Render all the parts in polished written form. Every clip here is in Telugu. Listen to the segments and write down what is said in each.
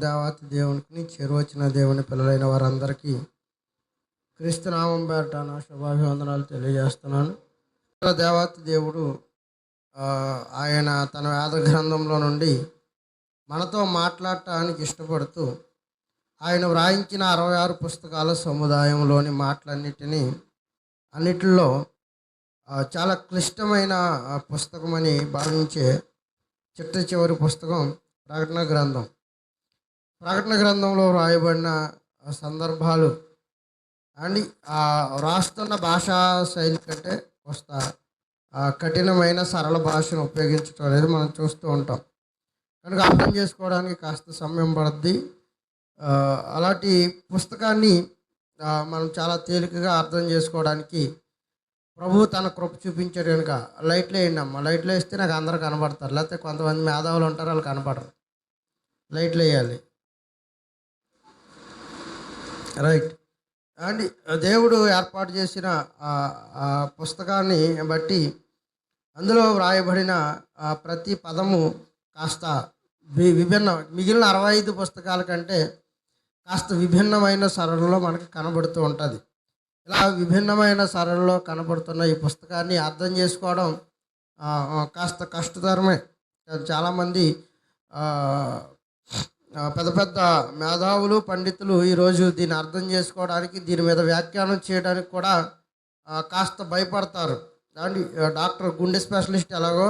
దేవాతి దేవునికి చేరువచ్చిన దేవుని పిల్లలైన వారందరికీ క్రీస్తు నామం పేరట నా శుభాభివందనాలు తెలియజేస్తున్నాను. దేవాతి దేవుడు ఆయన తన వేద గ్రంథంలో నుండి మనతో మాట్లాడటానికి ఇష్టపడుతూ ఆయన వ్రాయించిన 66 పుస్తకాల సముదాయంలోని అన్నిటిలో చాలా క్లిష్టమైన పుస్తకమని భావించే చిట్ట చివరి పుస్తకం ప్రకటన గ్రంథంలో వ్రాయబడిన సందర్భాలు అండ్ రాస్తున్న భాషా శైలి కంటే కొస్త కఠినమైన సరళ భాషను ఉపయోగించడం అనేది మనం చూస్తూ ఉంటాం. కనుక అర్థం చేసుకోవడానికి కాస్త సమయం పడుద్ది. అలాంటి పుస్తకాన్ని మనం చాలా తేలికగా అర్థం చేసుకోవడానికి ప్రభు తన కృప చూపించాడు. కనుక లైట్లో వేయండి అమ్మ, లైట్లో వేస్తే నాకు అందరూ కనబడతారు, లేకపోతే కొంతమంది మేధావులు ఉంటారు, వాళ్ళు కనపడరు. లైట్లు వేయాలి, రైట్. అండ్ దేవుడు ఏర్పాటు చేసిన పుస్తకాన్ని బట్టి అందులో వ్రాయబడిన ప్రతి పదము కాస్త మిగిలిన 65 పుస్తకాల కంటే కాస్త విభిన్నమైన సరళలో మనకు కనబడుతూ ఉంటుంది. ఇలా విభిన్నమైన సరళలో కనబడుతున్న ఈ పుస్తకాన్ని అర్థం చేసుకోవడం కాస్త కష్టతరమే. చాలామంది పెద్ద పెద్ద మేధావులు, పండితులు ఈరోజు దీన్ని అర్థం చేసుకోవడానికి, దీని మీద వ్యాఖ్యానం చేయడానికి కూడా కాస్త భయపడతారు. దాని డాక్టర్ గుండె స్పెషలిస్ట్ ఎలాగో,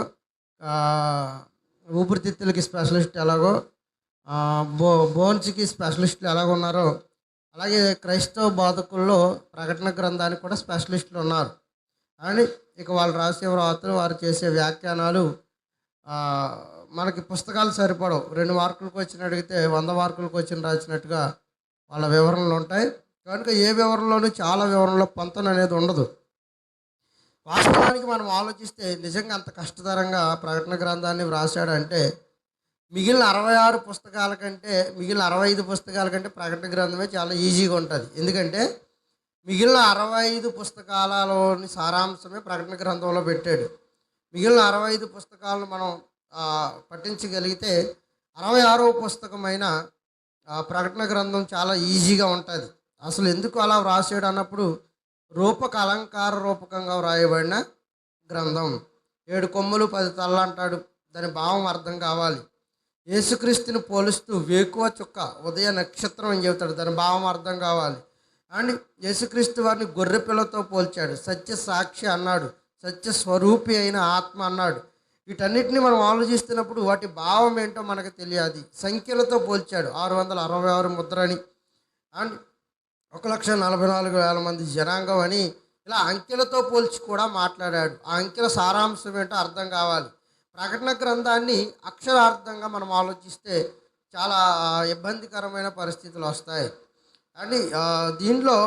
ఊపిరితిత్తులకి స్పెషలిస్ట్ ఎలాగో, బోన్స్కి స్పెషలిస్టులు ఎలాగున్నారో, అలాగే క్రైస్తవ బోధకుల్లో ప్రకటన గ్రంథానికి కూడా స్పెషలిస్టులు ఉన్నారు. అని ఇక వాళ్ళు రాసే వ్రాతలు, వారు చేసే వ్యాఖ్యానాలు మనకి పుస్తకాలు సరిపడవు. 2 మార్కులకు వచ్చిన అడిగితే 100 మార్కులకు వచ్చిన రాసినట్టుగా వాళ్ళ వివరణలు ఉంటాయి. కనుక ఏ వివరణలోనూ చాలా వివరణలో పొంతన అనేది ఉండదు. వాస్తవానికి మనం ఆలోచిస్తే నిజంగా అంత కష్టతరంగా ప్రకటన గ్రంథాన్ని వ్రాసాడంటే మిగిలిన 66 పుస్తకాల కంటే, మిగిలిన 65 పుస్తకాల కంటే ప్రకటన గ్రంథమే చాలా ఈజీగా ఉంటుంది. ఎందుకంటే మిగిలిన 65 పుస్తకాలలోని సారాంశమే ప్రకటన గ్రంథంలో పెట్టాడు. మిగిలిన 65 పుస్తకాలను మనం పఠించగలిగితే 66వ పుస్తకమైన ప్రకటన గ్రంథం చాలా ఈజీగా ఉంటుంది. అసలు ఎందుకు అలా వ్రాసాడు అన్నప్పుడు, అలంకార రూపకంగా వ్రాయబడిన గ్రంథం. 7 కొమ్ములు 10 తలలు అంటాడు, దాని భావం అర్థం కావాలి. యేసుక్రీస్తుని పోలుస్తూ వేకువ చుక్క, ఉదయ నక్షత్రం అని చెబుతాడు, దాని భావం అర్థం కావాలి. అండ్ యేసుక్రీస్తు వారిని గొర్రె పిల్లతో పోల్చాడు, సత్య సాక్షి అన్నాడు, సత్య స్వరూపి అయిన ఆత్మ అన్నాడు. వీటన్నిటిని మనం ఆలోచిస్తున్నప్పుడు వాటి భావం ఏంటో మనకు తెలియాలి. సంఖ్యలతో పోల్చాడు, 666 ముద్రని, అండ్ 1,44,000 మంది జనాంగం అని, ఇలా అంకెలతో పోల్చి కూడా మాట్లాడాడు. ఆ అంకెల సారాంశం ఏంటో అర్థం కావాలి. ప్రకటన గ్రంథాన్ని అక్షరార్థంగా మనం ఆలోచిస్తే చాలా ఇబ్బందికరమైన పరిస్థితులు వస్తాయి. అండ్ దీనిలో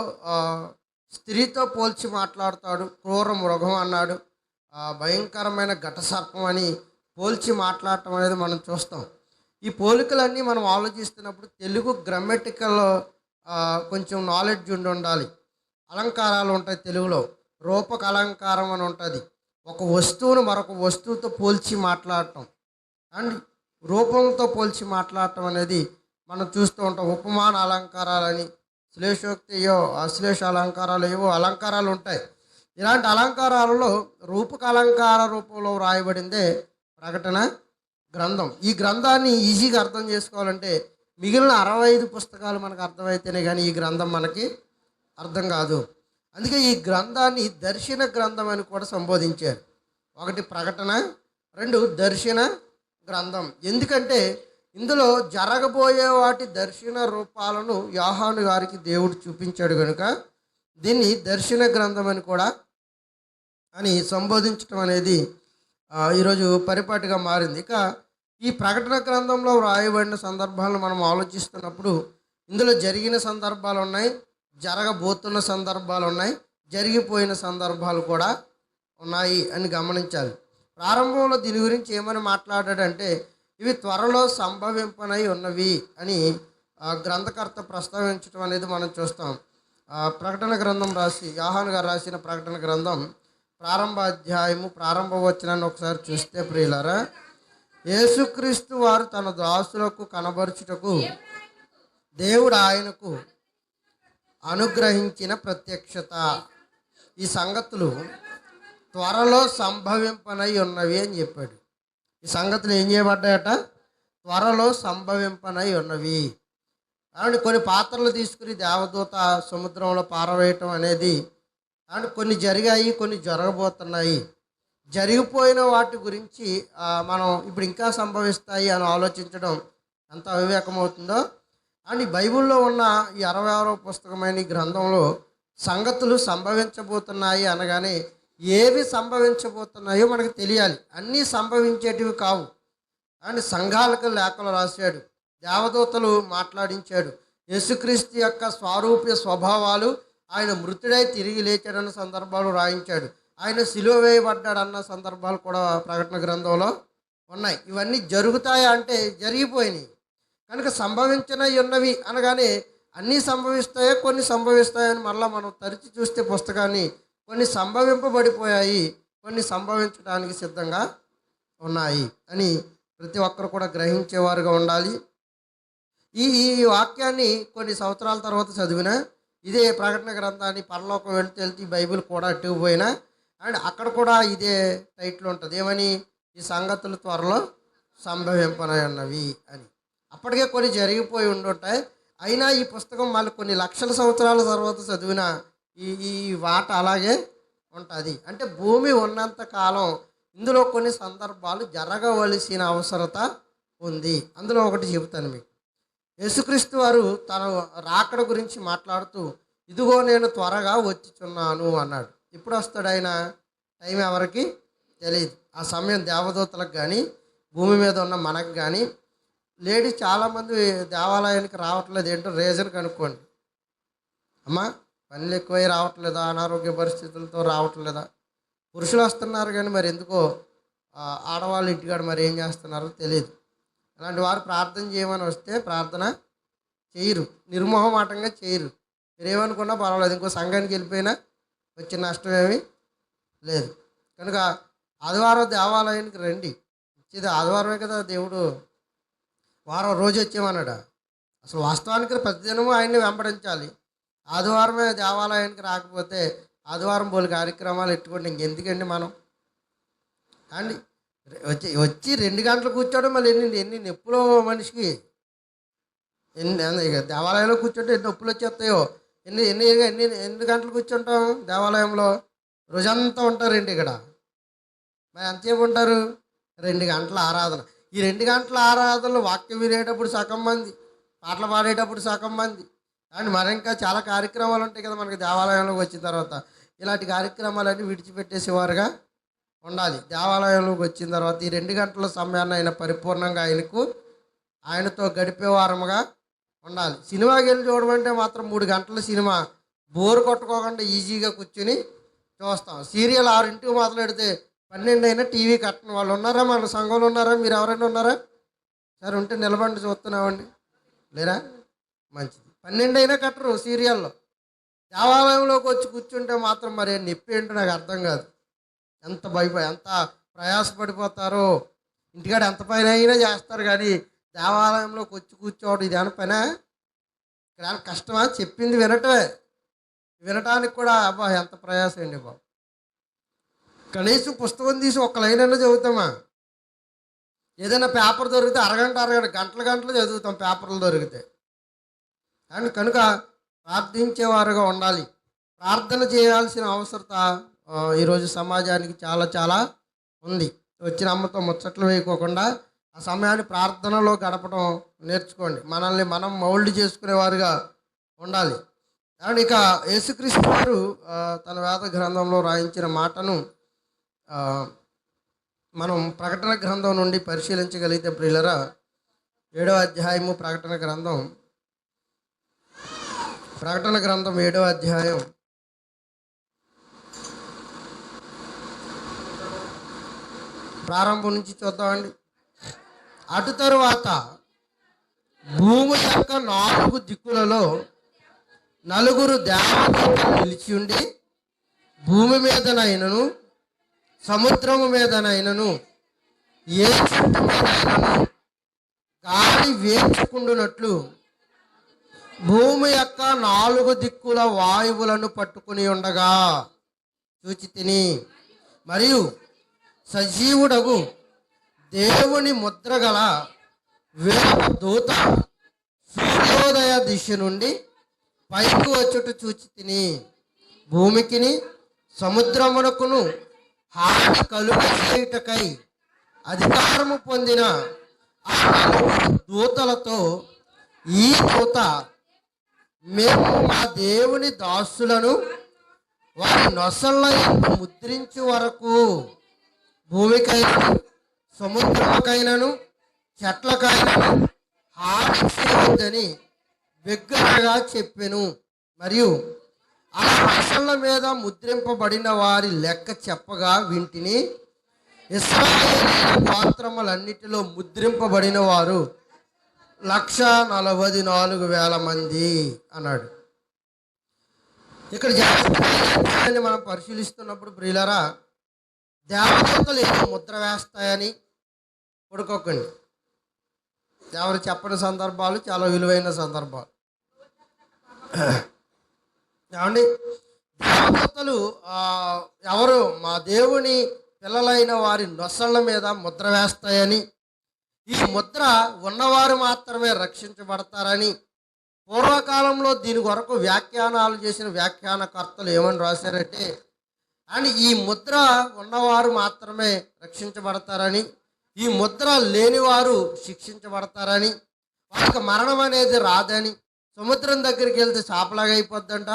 స్త్రీతో పోల్చి మాట్లాడతాడు, క్రూర మృగం అన్నాడు, భయంకరమైన ఘటసర్పం అని పోల్చి మాట్లాడటం అనేది మనం చూస్తాం. ఈ పోలికలన్నీ మనం ఆలోచిస్తున్నప్పుడు తెలుగు గ్రామటికల్ కొంచెం నాలెడ్జ్ ఉండాలి. అలంకారాలు ఉంటాయి తెలుగులో, రూపక అలంకారం అని ఉంటుంది. ఒక వస్తువును మరొక వస్తువుతో పోల్చి మాట్లాడటం అండ్ రూపంతో పోల్చి మాట్లాడటం అనేది మనం చూస్తూ ఉంటాం. ఉపమాన అలంకారాలని, శ్లేషోక్తి అశ్లేష అలంకారాలు, ఏవో అలంకారాలు ఉంటాయి. ఇలాంటి అలంకారాలలో రూపక అలంకార రూపంలో వ్రాయబడిందే ప్రకటన గ్రంథం. ఈ గ్రంథాన్ని ఈజీగా అర్థం చేసుకోవాలంటే మిగిలిన 65 పుస్తకాలు మనకు అర్థమైతేనే కానీ ఈ గ్రంథం మనకి అర్థం కాదు. అందుకే ఈ గ్రంథాన్ని దర్శన గ్రంథం అని కూడా సంబోధించారు. 1 ప్రకటన, 2 దర్శన గ్రంథం. ఎందుకంటే ఇందులో జరగబోయే వాటి దర్శన రూపాలను యోహాను గారికి దేవుడు చూపించాడు కనుక దీన్ని దర్శన గ్రంథం అని కూడా సంబోధించడం అనేది ఈరోజు పరిపాటిగా మారింది. ఇక ఈ ప్రకటన గ్రంథంలో వ్రాయబడిన సందర్భాలను మనం ఆలోచిస్తున్నప్పుడు ఇందులో జరిగిన సందర్భాలు ఉన్నాయి, జరగబోతున్న సందర్భాలు ఉన్నాయి, జరిగిపోయిన సందర్భాలు కూడా ఉన్నాయి అని గమనించాలి. ప్రారంభంలో దీని గురించి ఏమని మాట్లాడాడంటే ఇవి త్వరలో సంభవింపనై ఉన్నవి అని గ్రంథకర్త ప్రస్తావించడం అనేది మనం చూస్తాం. ప్రకటన గ్రంథం యోహాను గారు రాసిన ప్రకటన గ్రంథం ప్రారంభ అధ్యాయము ప్రారంభ వచనాన్ని ఒకసారి చూస్తే ప్రియులారా, యేసుక్రీస్తు వారు తన దాసులకు కనబరుచుటకు దేవుడు ఆయనకు అనుగ్రహించిన ప్రత్యక్షత. ఈ సంగతులు త్వరలో సంభవింపనై ఉన్నవి అని చెప్పాడు. ఈ సంగతులు ఏం చేయబడ్డాయట? త్వరలో సంభవింపనై ఉన్నవి. అండ్ కొన్ని పాత్రలు తీసుకుని దేవదూత సముద్రంలో పారవేయటం అనేది అండ్ కొన్ని జరిగాయి, కొన్ని జరగబోతున్నాయి. జరిగిపోయిన వాటి గురించి మనం ఇప్పుడు ఇంకా సంభవిస్తాయి అని ఆలోచించడం ఎంత అవివేకమవుతుందో. అండ్ ఈ బైబిల్లో ఉన్న ఈ 66వ పుస్తకమైన ఈ గ్రంథంలో సంగతులు సంభవించబోతున్నాయి అనగానే ఏవి సంభవించబోతున్నాయో మనకు తెలియాలి. అన్నీ సంభవించేటివి కావు. అండ్ సంఘాలకు లేఖలు రాశాడు, దేవదూతలు మాట్లాడించాడు, యేసుక్రీస్తు యొక్క స్వారూప్య స్వభావాలు, ఆయన మృతుడై తిరిగి లేచాడన్న సందర్భాలు రాయించాడు, ఆయన సిలువ వేయబడ్డాడన్న సందర్భాలు కూడా ప్రకటన గ్రంథంలో ఉన్నాయి. ఇవన్నీ జరుగుతాయా అంటే జరిగిపోయినాయి. కనుక సంభవించినవి ఉన్నవి అనగానే అన్నీ సంభవిస్తాయో కొన్ని సంభవిస్తాయని మళ్ళీ మనం తరిచి చూస్తే పుస్తకాన్ని కొన్ని సంభవింపబడిపోయాయి, కొన్ని సంభవించడానికి సిద్ధంగా ఉన్నాయి అని ప్రతి ఒక్కరు కూడా గ్రహించేవారుగా ఉండాలి. ఈ ఈ వాక్యాన్ని కొన్ని సంవత్సరాల తర్వాత చదివినా, ఇదే ప్రకటన గ్రంథాన్ని పరలోకం వెళ్తే బైబిల్ కూడా అట్టుకుపోయినా అండ్ అక్కడ కూడా ఇదే టైటిల్ ఉంటుంది, ఏమని? ఈ సంగతులు త్వరలో సంభవింపనన్నవి అని. అప్పటికే కొన్ని జరిగిపోయి ఉండుంటాయి. అయినా ఈ పుస్తకం మళ్ళీ కొన్ని లక్షల సంవత్సరాల తర్వాత చదివిన ఈ ఈ వాట అలాగే ఉంటుంది. అంటే భూమి ఉన్నంత కాలం ఇందులో కొన్ని సందర్భాలు జరగవలసిన అవసరత ఉంది. అందులో ఒకటి చెబుతాను మీకు. యేసుక్రీస్తు వారు తన రాకడ గురించి మాట్లాడుతూ, ఇదిగో నేను త్వరగా వచ్చుచున్నాను అన్నాడు. ఎప్పుడు వస్తాడు ఆయన? టైం ఎవరికి తెలియదు. ఆ సమయం దేవదూతలకు కానీ భూమి మీద ఉన్న మనకు కానీ. లేడీస్ చాలామంది దేవాలయానికి రావట్లేదు, ఏంటో రీజన్ కనుక్కోండి. అమ్మా, పనులు ఎక్కువై రావట్లేదా? అనారోగ్య పరిస్థితులతో రావట్లేదా? పురుషులు వస్తున్నారు కానీ మరి ఎందుకో ఆడవాళ్ళు ఇంటికాడ మరి ఏం చేస్తున్నారో తెలియదు. అలాంటి వారు ప్రార్థన చేయమని వస్తే ప్రార్థన చేయరు, నిర్మోహమాటంగా చేయరు. మీరేమనుకున్నా పర్వాలేదు, ఇంకో సంఘానికి వెళ్ళిపోయినా వచ్చే నష్టం ఏమీ లేదు. కనుక ఆదివారం దేవాలయానికి రండి. ఇది ఆదివారమే కదా దేవుడు వారం రోజు వచ్చేమన్నాడా? అసలు వాస్తవానికి ప్రతిదినము ఆయన్ని వెంబడించాలి. ఆదివారమే దేవాలయానికి రాకపోతే ఆదివారం పోలి కార్యక్రమాలు ఎట్టుకోండి, ఇంకెందుకండి మనం? అండి వచ్చి 2 గంటలు కూర్చోవడం మళ్ళీ ఎన్ని నొప్పులో మనిషికి. ఇక దేవాలయంలో కూర్చుంటే ఎన్ని నొప్పులు వచ్చేస్తాయో. ఎన్ని గంటలు కూర్చుంటాం దేవాలయంలో? రోజంతా ఉంటారండి ఇక్కడ. మరి ఎంతసేపు ఉంటారు? 2 గంటల ఆరాధన. ఈ 2 గంటల ఆరాధనలు వాక్యం వినేటప్పుడు సగం మంది, పాటలు పాడేటప్పుడు సగం మంది, అండ్ మరి ఇంకా చాలా కార్యక్రమాలు ఉంటాయి కదా మనకి దేవాలయంలోకి వచ్చిన తర్వాత. ఇలాంటి కార్యక్రమాలన్నీ విడిచిపెట్టేసేవారుగా ఉండాలి. దేవాలయంలోకి వచ్చిన తర్వాత ఈ 2 గంటల సమయాన్ని ఆయన పరిపూర్ణంగా ఆయనతో గడిపేవారముగా ఉండాలి. సినిమాకి వెళ్ళి చూడమంటే మాత్రం 3 గంటల సినిమా బోరు కొట్టుకోకుండా ఈజీగా కూర్చుని చూస్తాం. సీరియల్ 6ంటికి మొదలెడితే 12 అయినా టీవీ కట్టని వాళ్ళు ఉన్నారా? మన సంఘంలో ఉన్నారా? మీరు ఎవరైనా ఉన్నారా? సరే, ఉంటే నిలబండి చూస్తున్నామండి. లేరా? మంచిది. 12 అయినా కట్టరు సీరియల్లో. దేవాలయంలోకి వచ్చి కూర్చుంటే మాత్రం మరి నొప్పి ఏంటో నాకు అర్థం కాదు. ఎంత ఎంత ప్రయాసపడిపోతారో. ఇంటికాడ ఎంత పైన అయినా చేస్తారు కానీ దేవాలయంలోకి వచ్చి కూర్చోవడం ఇది ఏమైనా పైన? ఇక్కడ కష్టమా? చెప్పింది వినటమే. వినటానికి కూడా అబ్బా ఎంత ప్రయాసం అండి బాబు. కనీసం పుస్తకం తీసి ఒక్క లైన్ అయినా చదువుతామా? ఏదైనా పేపర్ దొరికితే అరగంట గంటలు చదువుతాం పేపర్లు దొరికితే. అండ్ కనుక ప్రార్థించేవారుగా ఉండాలి. ప్రార్థన చేయాల్సిన అవసరత ఈరోజు సమాజానికి చాలా చాలా ఉంది. వచ్చిన అమ్మతో ముచ్చట్లు వేయకోకుండా ఆ సమయాన్ని ప్రార్థనలో గడపడం నేర్చుకోండి. మనల్ని మనం మౌల్డ్ చేసుకునేవారుగా ఉండాలి. అండ్ ఇక యేసుక్రీస్తు వారు తన వేద గ్రంథంలో రాయించిన మాటను మనం ప్రకటన గ్రంథం నుండి పరిశీలించగలిగితే ప్రియులరా, 7వ అధ్యాయము ప్రకటన గ్రంథం 7వ అధ్యాయం ప్రారంభం నుంచి చూద్దామండి. అటు తరువాత భూమి యొక్క 4 దిక్కులలో 4 దేవదూతలు నిలిచి ఉండి, భూమి మీదనైనను సముద్రము మీదనైనను ఏ చెట్టు మీదైనను గాలి వేచుకుండునట్లు భూమి యొక్క 4 దిక్కుల వాయువులను పట్టుకుని ఉండగా చూచి తిని, మరియు సజీవుడగు దేవుని ముద్ర గల వేరొక దూత సూర్యోదయ దిశ నుండి పైకి వచ్చుట చూచి తిని, భూమికిని సముద్రమునకును హాని కలుగచేయుటకై అధికారము పొందిన ఆ దూతలతో ఈ దూత, మేము మా దేవుని దాసులను వారి నొసళ్ళ యందు ముద్రించు వరకు భూమికైనను సముద్రముకైనను చెట్లకైనను హాని చేయవద్దని బిగ్గరగా చెప్పెను. మరియు ఆ నొసళ్ళ మీద ముద్రింపబడిన వారి లెక్క చెప్పగా వింటిని. ఇశ్రాయేలు గోత్రములన్నిటిలో ముద్రింపబడిన వారు 144,000 మంది అన్నాడు. ఇక్కడ జాగ్రత్తని మనం పరిశీలిస్తున్నప్పుడు ప్రియులారా, దేవదూతలు ఏదో ముద్ర వేస్తాయని పడుకోకండి. ఎవరు చెప్పని సందర్భాలు చాలా విలువైన సందర్భాలు. ఏమండి, దేవదూతలు ఎవరు మా దేవుని పిల్లలైన వారి నొసళ్ళ మీద ముద్ర వేస్తాయని, ఈ ముద్ర ఉన్నవారు మాత్రమే రక్షించబడతారని పూర్వకాలంలో దీని కొరకు వ్యాఖ్యానాలు చేసిన వ్యాఖ్యానకర్తలు ఏమని రాశారంటే, అండ్ ఈ ముద్ర ఉన్నవారు మాత్రమే రక్షించబడతారని, ఈ ముద్ర లేనివారు శిక్షించబడతారని, వారికి మరణం అనేది రాదని, సముద్రం దగ్గరికి వెళ్తే చాపలాగా అయిపోద్దంట,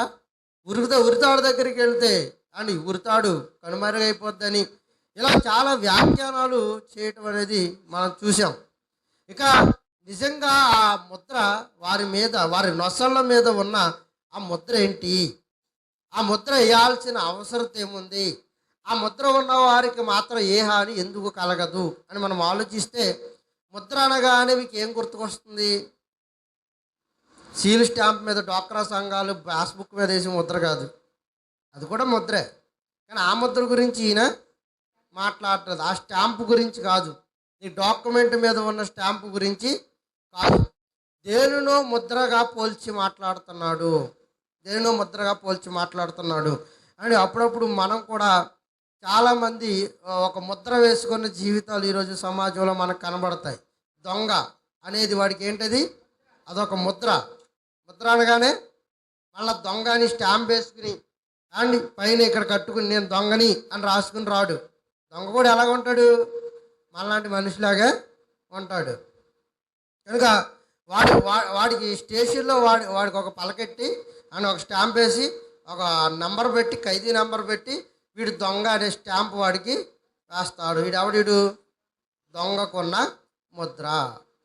ఉరితాడు దగ్గరికి వెళ్తే అండ్ ఉరితాడు కనుమరుగైపోద్దని, ఇలా చాలా వ్యాఖ్యానాలు చేయటం అనేది మనం చూసాం. ఇక నిజంగా ఆ ముద్ర వారి మీద, వారి నొసళ్ళ మీద ఉన్న ఆ ముద్ర ఏంటి, ఆ ముద్ర వేయాల్సిన అవసరం ఏముంది, ఆ ముద్ర ఉన్న వారికి మాత్రం ఏ హాని ఎందుకు కలగదు అని మనం ఆలోచిస్తే, ముద్ర అనగానే మీకు ఏం గుర్తుకొస్తుంది? సీల్ స్టాంప్ మీద డ్వాక్రా సంఘాలు పాస్బుక్ మీద వేసి ముద్ర కాదు, అది కూడా ముద్రే. కానీ ఆ ముద్ర గురించి ఈయన మాట్లాడలేదు, ఆ స్టాంపు గురించి కాదు, ఈ డాక్యుమెంట్ మీద ఉన్న స్టాంపు గురించి కాదు. దేనినో ముద్రగా పోల్చి మాట్లాడుతున్నాడు, దేనినో ముద్రగా పోల్చి మాట్లాడుతున్నాడు. అని అప్పుడప్పుడు మనం కూడా చాలామంది ఒక ముద్ర వేసుకున్న జీవితాలు ఈరోజు సమాజంలో మనకు కనబడతాయి. దొంగ అనేది వాడికి ఏంటది, అదొక ముద్ర. ముద్ర అనగానే మళ్ళీ దొంగ అని స్టాంప్ వేసుకుని అండ్ పైన ఇక్కడ కట్టుకుని నేను దొంగని అని రాసుకుని రాడు. దొంగ కూడా ఎలాగ ఉంటాడు, మనలాంటి మనిషిలాగా ఉంటాడు. కనుక వాడికి స్టేషన్లో వాడికి ఒక పలకెట్టి అని ఒక స్టాంప్ వేసి ఒక నంబర్ పెట్టి, ఖైదీ నంబర్ పెట్టి, వీడు దొంగ అనే స్టాంప్ వాడికి వేస్తాడు. వీడు దొంగకున్న ముద్ర.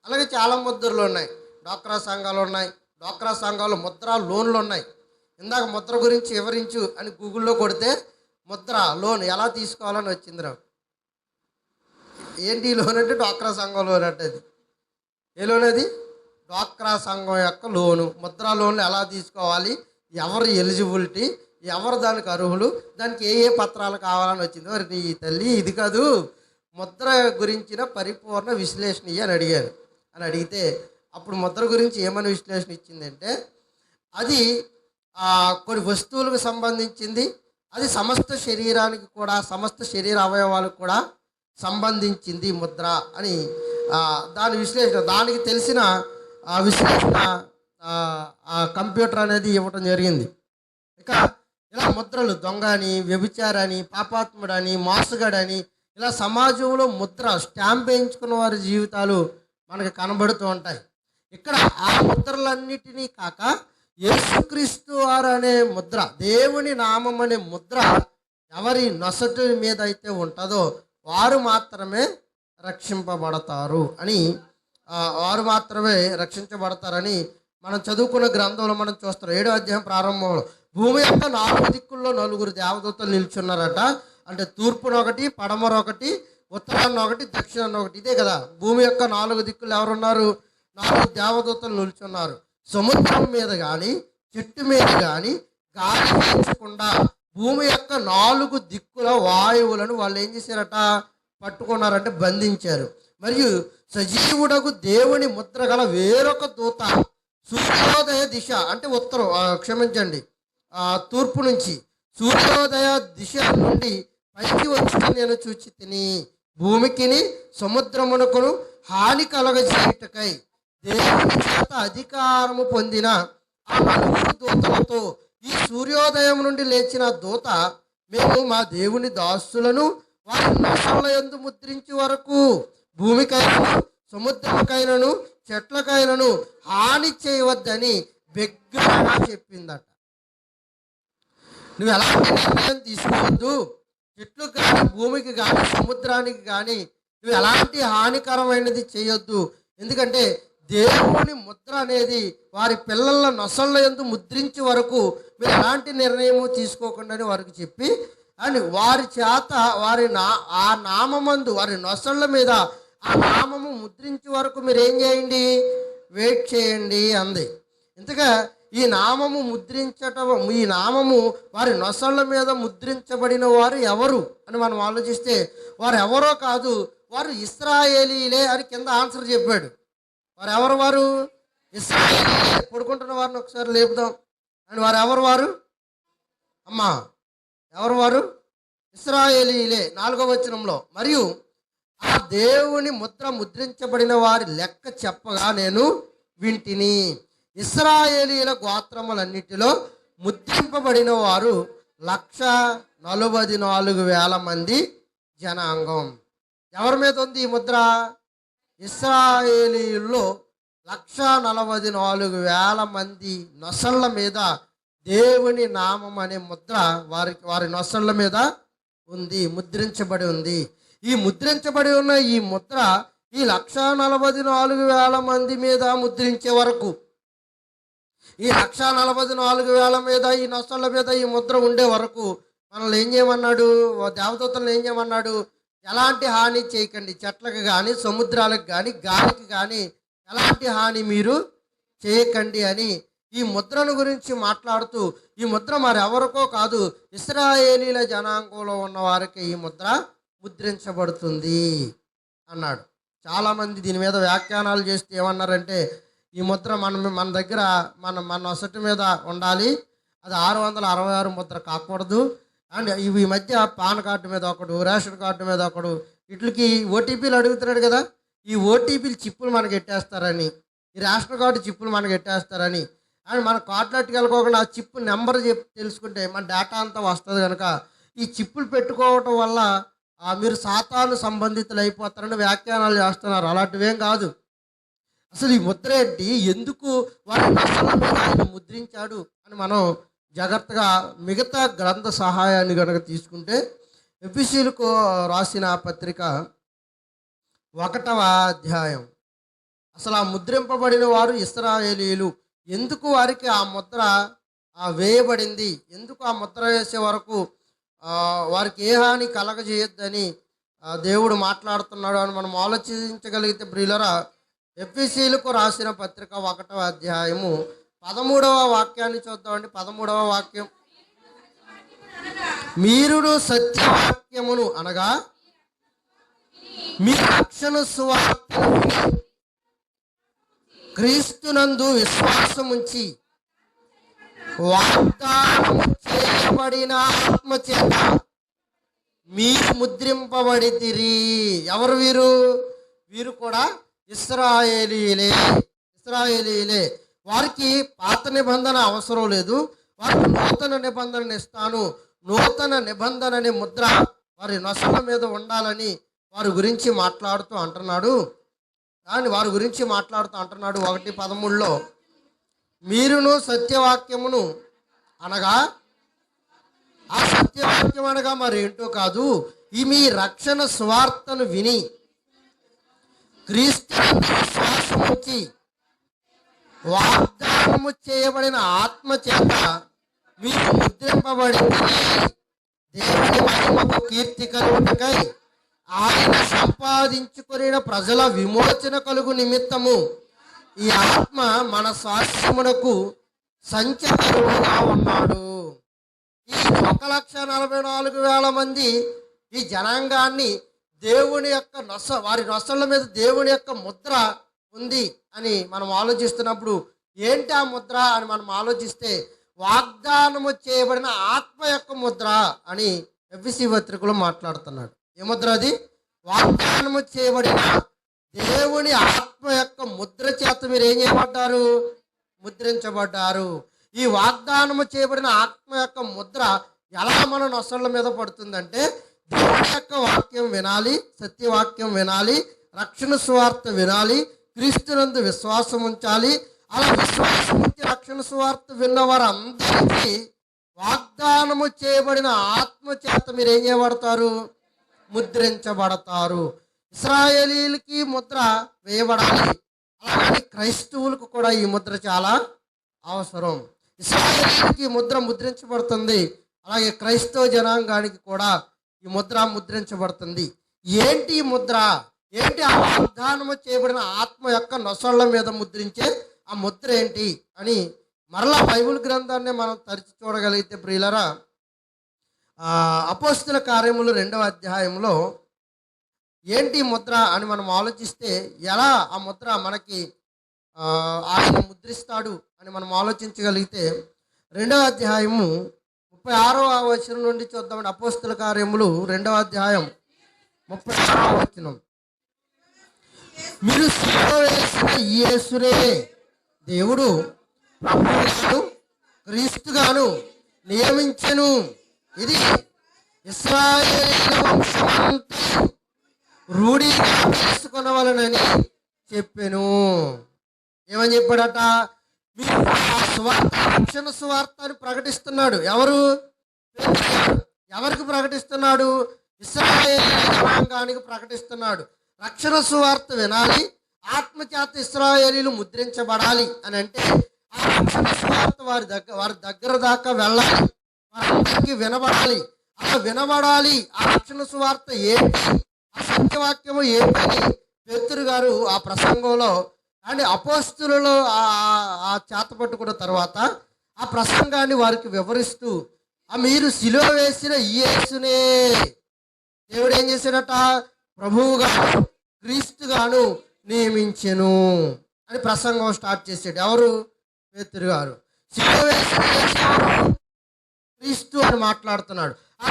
అలాగే చాలా ముద్రలు ఉన్నాయి, డ్వాక్రా సంఘాలు ఉన్నాయి, డ్వాక్రా సంఘాలు ముద్ర లోన్లు ఉన్నాయి. ఇందాక ముద్ర గురించి వివరించు అని గూగుల్లో కొడితే ముద్ర లోన్ ఎలా తీసుకోవాలని వచ్చింది నాకు. ఏంటి లోన్ అంటే డ్వాక్రా సంఘం లోన్ అంటే, అది ఏ లోన్ అది? డ్వాక్రా సంఘం యొక్క లోను. ముద్రా లోన్లు ఎలా తీసుకోవాలి, ఎవరు ఎలిజిబిలిటీ, ఎవరు దానికి అర్హులు, దానికి ఏ పత్రాలు కావాలని వచ్చింది. మరి నీ తల్లి ఇది కాదు, ముద్ర గురించిన పరిపూర్ణ విశ్లేషణ అని అడిగాను. అని అడిగితే అప్పుడు ముద్ర గురించి ఏమని విశ్లేషణ ఇచ్చిందంటే, అది కొన్ని వస్తువులకు సంబంధించింది, అది సమస్త శరీరానికి కూడా, సమస్త శరీర అవయవాలకు కూడా సంబంధించింది ముద్ర అని దాని విశ్లేషణ, దానికి తెలిసిన విశ్లేషణ కంప్యూటర్ అనేది ఇవ్వటం జరిగింది. ఇక ఇలా ముద్రలు దొంగ అని, వ్యభిచారని, పాపాత్ముడని, మోసగాడని, ఇలా సమాజంలో ముద్ర స్టాంప్ వేయించుకున్న వారి జీవితాలు మనకు కనబడుతూ ఉంటాయి. ఇక్కడ ఆ ముద్రలన్నిటినీ కాక యేసుక్రీస్తు వారు అనే ముద్ర, దేవుని నామం అనే ముద్ర ఎవరి నొసటి మీద అయితే ఉంటుందో వారు మాత్రమే రక్షింపబడతారు అని, వారు మాత్రమే రక్షించబడతారని మనం చదువుకున్న గ్రంథంలో మనం చూస్తాం. 7వ అధ్యాయం ప్రారంభంలో భూమి యొక్క 4 దిక్కుల్లో 4 దేవదూతలు నిల్చున్నారట. అంటే తూర్పున ఒకటి, పడమర ఒకటి, ఉత్తరాన్న ఒకటి, దక్షిణాన్న ఒకటి. ఇదే కదా భూమి యొక్క 4 దిక్కులు ఎవరున్నారు? 4 దేవదూతలు నిల్చున్నారు. సముద్రం మీద కానీ, చెట్టు మీద కానీ గాలి వీచకుండా భూమి యొక్క 4 దిక్కుల వాయువులను వాళ్ళు ఏం చేశారట? పట్టుకున్నారంటే బంధించారు. మరియు సజీవుడకు దేవుని ముద్ర గల వేరొక దూత సూర్యోదయ దిశ అంటే ఉత్తరం, క్షమించండి, తూర్పు నుంచి సూర్యోదయ దిశ నుండి పైకి వచ్చి నేను చూచి తిని భూమికిని సముద్రమునకును హాని కలగజేయుటకై దేవుని చేత అధికారము పొందిన ఆ నలుగురు దూతలతో ఈ సూర్యోదయం నుండి లేచిన దూత, మేము మా దేవుని దాసులను వారి నొసళ్ళ యందు ముద్రించి వరకు భూమికైనను సముద్రముకైనను చెట్లకైనను హాని చేయవద్దని బిగ్గరగా చెప్పిందట. నువ్వు ఎలాంటి నిర్ణయం తీసుకోవద్దు, చెట్లకు కానీ భూమికి కానీ సముద్రానికి కానీ నువ్వు ఎలాంటి హానికరమైనది చేయొద్దు. ఎందుకంటే దేవుని ముద్ర అనేది వారి పిల్లల నొసళ్ళ యందు ముద్రించే వరకు మీరు ఎలాంటి నిర్ణయము తీసుకోకుండా వారికి చెప్పి, అండ్ వారి చేత ఆ నామందు వారి నొసళ్ళ మీద ఆ నామము ముద్రించే వరకు మీరు ఏం చేయండి, వెయిట్ చేయండి అంది. ఇంతగా ఈ నామము ఈ నామము వారి నొసళ్ళ మీద ముద్రించబడిన వారు ఎవరు అని మనం ఆలోచిస్తే వారు ఎవరో కాదు, వారు ఇశ్రాయేలీలే అని కింద ఆన్సర్ చెప్పాడు. వారు ఇశ్రాయేలీలే. పడుకుంటున్న వారిని ఒకసారి లేపుదాం. అండ్ వారు అమ్మా వారు ఇశ్రాయేలీలే. 4వ వచనంలో, మరియు ఆ దేవుని ముద్ర ముద్రించబడిన వారి లెక్క చెప్పగా నేను వింటిని. ఇశ్రాయేలీల గోత్రములన్నిటిలో ముద్రింపబడిన వారు 144,000 మంది జనాంగం. ఎవరి మీద ఉంది ఈ ముద్ర? ఇశ్రాయేలీల్లో 144,000 మంది నొసళ్ళ మీద దేవుని నామం అనే ముద్ర వారి నొసళ్ళ మీద ఉంది, ముద్రించబడి ఉంది. ఈ ముద్రించబడి ఉన్న ఈ ముద్ర ఈ 144,000 మంది మీద ముద్రించే వరకు, ఈ 144,000 మీద ఈ నొసళ్ళ మీద ఈ ముద్ర ఉండే వరకు మనల్ని ఏం చేయమన్నాడు? దేవదూతలను ఏం చేయమన్నాడు? ఎలాంటి హాని చేయకండి, చెట్లకు కానీ సముద్రాలకు కానీ గాలికి కానీ ఎలాంటి హాని మీరు చేయకండి అని ఈ ముద్రను గురించి మాట్లాడుతూ, ఈ ముద్ర మరెవరికో కాదు, ఇశ్రాయేలీల జనాంగంలో ఉన్న వారికి ఈ ముద్ర ముద్రించబడుతుంది అన్నాడు. చాలామంది దీని మీద వ్యాఖ్యానాలు చేస్తే ఏమన్నారంటే, ఈ ముద్ర మన దగ్గర మన నొసటి మీద ఉండాలి, అది 666 ముద్ర కాకూడదు. అండ్ ఈ మధ్య పాన్ కార్డు మీద ఒకడు, రేషన్ కార్డు మీద ఒకడు, వీటికి ఓటీపీలు అడుగుతున్నాడు కదా, ఈ ఓటీపీలు చిప్పులు మనకి ఎట్టేస్తారని, ఈ రేషన్ కార్డు చిప్పులు మనకి ఎట్టేస్తారని, అండ్ మన కార్డులట్టుకు వెళ్ళకోకుండా ఆ చిప్పు నెంబర్ తెలుసుకుంటే మన డేటా అంతా వస్తుంది కనుక ఈ చిప్పులు పెట్టుకోవటం వల్ల మీరు సాతాను సంబంధితులు అయిపోతారని వ్యాఖ్యానాలు చేస్తున్నారు. అలాంటివేం కాదు. అసలు ఈ ముద్ర ఏంటి, ఎందుకు వారి నొసళ్ళ మీద ఆయన ముద్రించాడు అని మనం జాగ్రత్తగా మిగతా గ్రంథ సహాయాన్ని కనుక తీసుకుంటే, ఎఫెసీయులకు రాసిన పత్రిక 1వ అధ్యాయం. అసలు ఆ ముద్రింపబడిన వారు ఇశ్రాయేలీయులు, ఎందుకు వారికి ఆ ముద్ర వేయబడింది, ఎందుకు ఆ ముద్ర వేసే వరకు వారికి ఏ హాని కలగజేయొద్దని దేవుడు మాట్లాడుతున్నాడు అని మనం ఆలోచించగలిగితే, ప్రియులరా, ఎఫెసీయులకు రాసిన పత్రిక 1వ అధ్యాయము 13వ వాక్యాన్ని చూద్దామండి. 13వ వాక్యం, మీరును సత్యవాక్యమును అనగా మీ రక్షణ సువార్తను క్రీస్తునందు విశ్వాసముంచి వాగ్దానము చేయబడిన ఆత్మచేత మీరు ముద్రింపబడితిరి. ఎవరు వీరు? వీరు కూడా ఇశ్రాయేలీలే. వారికి పాత నిబంధన అవసరం లేదు, వారికి నూతన నిబంధనని ఇస్తాను, నూతన నిబంధన అనే ముద్ర వారి నొసళ్ళ మీద ఉండాలని వారి గురించి మాట్లాడుతూ అంటున్నాడు. 1:13 మీరును సత్యవాక్యమును అనగా, ఆ సత్యవాక్యం అనగా మరేంటో కాదు, ఈ మీ రక్షణ స్వార్థను విని క్రీస్తు విశ్వాసముంచి వాగ్దానము చేయబడిన ఆత్మ చేత మీరు ముద్రింపబడి దేవుని మహిమకు కీర్తి కలుగుటకై ఆయన సంపాదించుకొనిన ప్రజల విమోచన కలుగు నిమిత్తము ఈ ఆత్మ మన స్వాస్థ్యమునకు సంచకరుడుగా ఉన్నాడు. ఈ 1,44,000 మంది ఈ జనాంగాన్ని దేవుని యొక్క వారి నొసళ్ళ మీద దేవుని యొక్క ముద్ర ఉంది అని మనం ఆలోచిస్తున్నప్పుడు ఏంటి ఆ ముద్ర అని మనం ఆలోచిస్తే వాగ్దానము చేయబడిన ఆత్మ యొక్క ముద్ర అని ఎఫ్ఎస్సి పత్రికలో మాట్లాడుతున్నాడు. ఏ ముద్ర అది? వాగ్దానము చేయబడిన దేవుని ఆత్మ యొక్క ముద్ర చేత మీరు ఏం చేయబడ్డారు? ముద్రించబడ్డారు. ఈ వాగ్దానము చేయబడిన ఆత్మ యొక్క ముద్ర ఎలా మన నొసళ్ళ మీద పడుతుందంటే, దేవుని యొక్క వాక్యం వినాలి, సత్యవాక్యం వినాలి, రక్షణ సువార్త వినాలి, క్రీస్తునందు విశ్వాసం ఉంచాలి. అలా విశ్వాసం ఉంచి రక్షణ సువార్త విన్న వారందరికీ వాగ్దానము చేయబడిన ఆత్మ చేత మీరు ఏం చేయబడతారు? ముద్రించబడతారు. ఇశ్రాయేలీలకి ముద్ర వేయబడాలి, అలాగే క్రైస్తవులకు కూడా ఈ ముద్ర చాలా అవసరం. ఇశ్రాయేలీలకి ముద్ర ముద్రించబడుతుంది, అలాగే క్రైస్తవ జనాంగానికి కూడా ఈ ముద్ర ముద్రించబడుతుంది. ఏంటి ఈ ముద్ర? ఏంటి ఆ వాగ్దానము చేయబడిన ఆత్మ యొక్క నొసళ్ళ మీద ముద్రించే ఆ ముద్ర ఏంటి అని మరలా బైబిల్ గ్రంథాన్ని మనం తరిచి చూడగలిగితే ప్రియులరా, అపోస్తుల కార్యములు 2వ అధ్యాయంలో ఏంటి ముద్ర అని మనం ఆలోచిస్తే, ఎలా ఆ ముద్ర మనకి ఆయన ముద్రిస్తాడు అని మనం ఆలోచించగలిగితే 2వ అధ్యాయము 36వ వచనం నుండి చూద్దామండి. అపోస్తుల కార్యములు 2వ అధ్యాయం 36వ వచనం. మీరు సిలువ వేసిన యేసునే దేవుడు క్రీస్తుగాను నియమించెను, ఇది ఇశ్రాయేలు వంశమంతా రూఢిగా తెలుసుకొనవలెనని చెప్పెను. ఏమని చెప్పాడట? మీరు రక్షణ సువార్త అని ప్రకటిస్తున్నాడు. ఎవరికి ప్రకటిస్తున్నాడు? ఇశ్రాయేలు జనాంగానికి ప్రకటిస్తున్నాడు. రక్షణ సువార్త వినాలి, ఆత్మచేత ఇశ్రాయేలీలు ముద్రించబడాలి అని అంటే ఆ రక్షణ సువార్త వారి దగ్గర దాకా వెళ్ళాలి, వారందరికీ వినబడాలి. అలా వినబడాలి. ఆ రక్షణ సువార్త ఏంటి, ఆ సత్యవాక్యము ఏంటని పేతురు గారు ఆ ప్రసంగంలో అండ్ అపోస్తులలో ఆ చేత పట్టుకున్న తర్వాత ఆ ప్రసంగాన్ని వారికి వివరిస్తూ, మీరు సిలువ వేసిన యేసునే దేవుడు ఏం చేశాడట? ప్రభువుగా క్రీస్తుగాను నియమించెను అని ప్రసంగం స్టార్ట్ చేశాడు. ఎవరు? పేతురు గారు. సిలువ వేసిన క్రీస్తు అని మాట్లాడుతున్నాడు. ఆ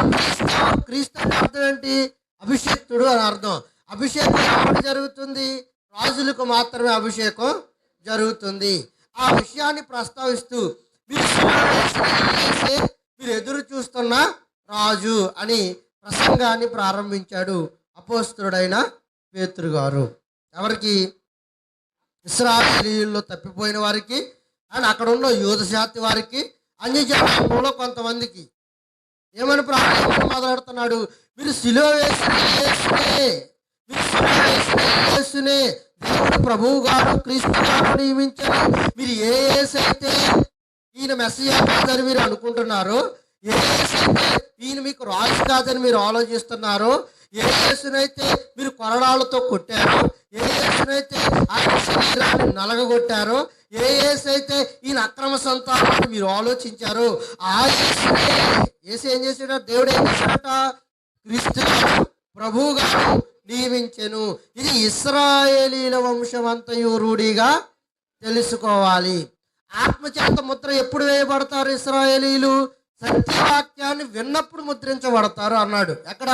క్రీస్తు అంటే అర్థం ఏంటి? అభిషేక్తుడు అని అర్థం. అభిషేకం ఎప్పుడు జరుగుతుంది? రాజులకు మాత్రమే అభిషేకం జరుగుతుంది. ఆ విషయాన్ని ప్రస్తావిస్తూ మీరు ఎదురు చూస్తున్న రాజు అని ప్రసంగాన్ని ప్రారంభించాడు అపోస్తలుడైన పేతురు గారు. ఎవరికి? ఇశ్రాయేలీయుల్లో తప్పిపోయిన వారికి అండ్ అక్కడ ఉన్న యూద జాతి వారికి, అన్యజనాంగంలో కొంతమందికి. ఏమని ప్రారంభం మొదలెడుతున్నాడు? మీరు సిలువ వేసిన యేసునే దేవుడు ప్రభువు గారు క్రీస్తు గారు నియమించారు. మీరు ఏ యేసైతే ఈయన మెస్సియా కాదని మీరు అనుకుంటున్నారు, ఏ యేసైతే ఈయన మీకు రాజు కాదని మీరు ఆలోచిస్తున్నారు, ఏ యేసునైతే మీరు కొరడాలతో కొట్టారు, ఏ యేసునైతే ఆయన శరీరాన్ని నలగగొట్టారు, ఏ యేసైతే ఈయన అక్రమ సంతానాన్ని మీరు ఆలోచించారు, ఆ యేసు ఏం చేశాడ? దేవుడు ఏం చేశాడట? క్రీస్తు ప్రభువుగా నియమించెను. ఇది ఇశ్రాయేలీల వంశమంతయు రూఢిగా తెలుసుకోవాలి. ఆత్మచేత ముద్ర ఎప్పుడు వేయబడతారు ఇశ్రాయేలీలు? సత్యవాక్యాన్ని విన్నప్పుడు ముద్రించబడతారు అన్నాడు. ఎక్కడ?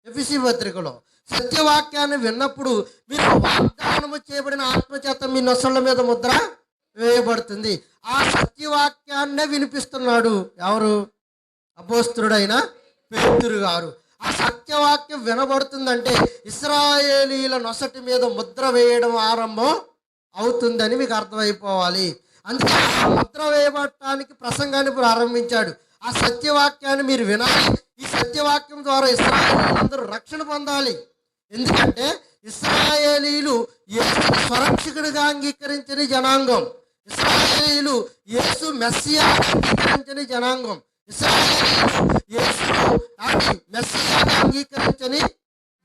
ఎఫెసీ పత్రికలో. సత్యవాక్యాన్ని విన్నప్పుడు మీరు వాగ్దానము చేయబడిన ఆత్మచేత మీ నొసళ్ళ మీద ముద్ర వేయబడుతుంది. ఆ సత్యవాక్యాన్నే వినిపిస్తున్నాడు ఎవరు? అపోస్తలుడైన పేతురు గారు. ఆ సత్యవాక్యం వినబడుతుందంటే ఇశ్రాయేలీల నొసటి మీద ముద్ర వేయడం ఆరంభం అవుతుందని మీకు అర్థమైపోవాలి. అందుకే ముద్ర వేయబడటానికి ప్రసంగాన్ని ప్రారంభించాడు. ఆ సత్యవాక్యాన్ని మీరు వినాలి. ఈ సత్యవాక్యం ద్వారా ఇశ్రాయేలీలందరూ రక్షణ పొందాలి. ఎందుకంటే ఇశ్రాయేలీలు యేసు స్వరక్షకుడిగా అంగీకరించిన జనాంగం, ఇశ్రాయేలీలు యేసు మెస్సియా అంగీకరించిన జనాంగం, ఇశ్రాయేలీలు యేసు మెస్సియా అంగీకరించని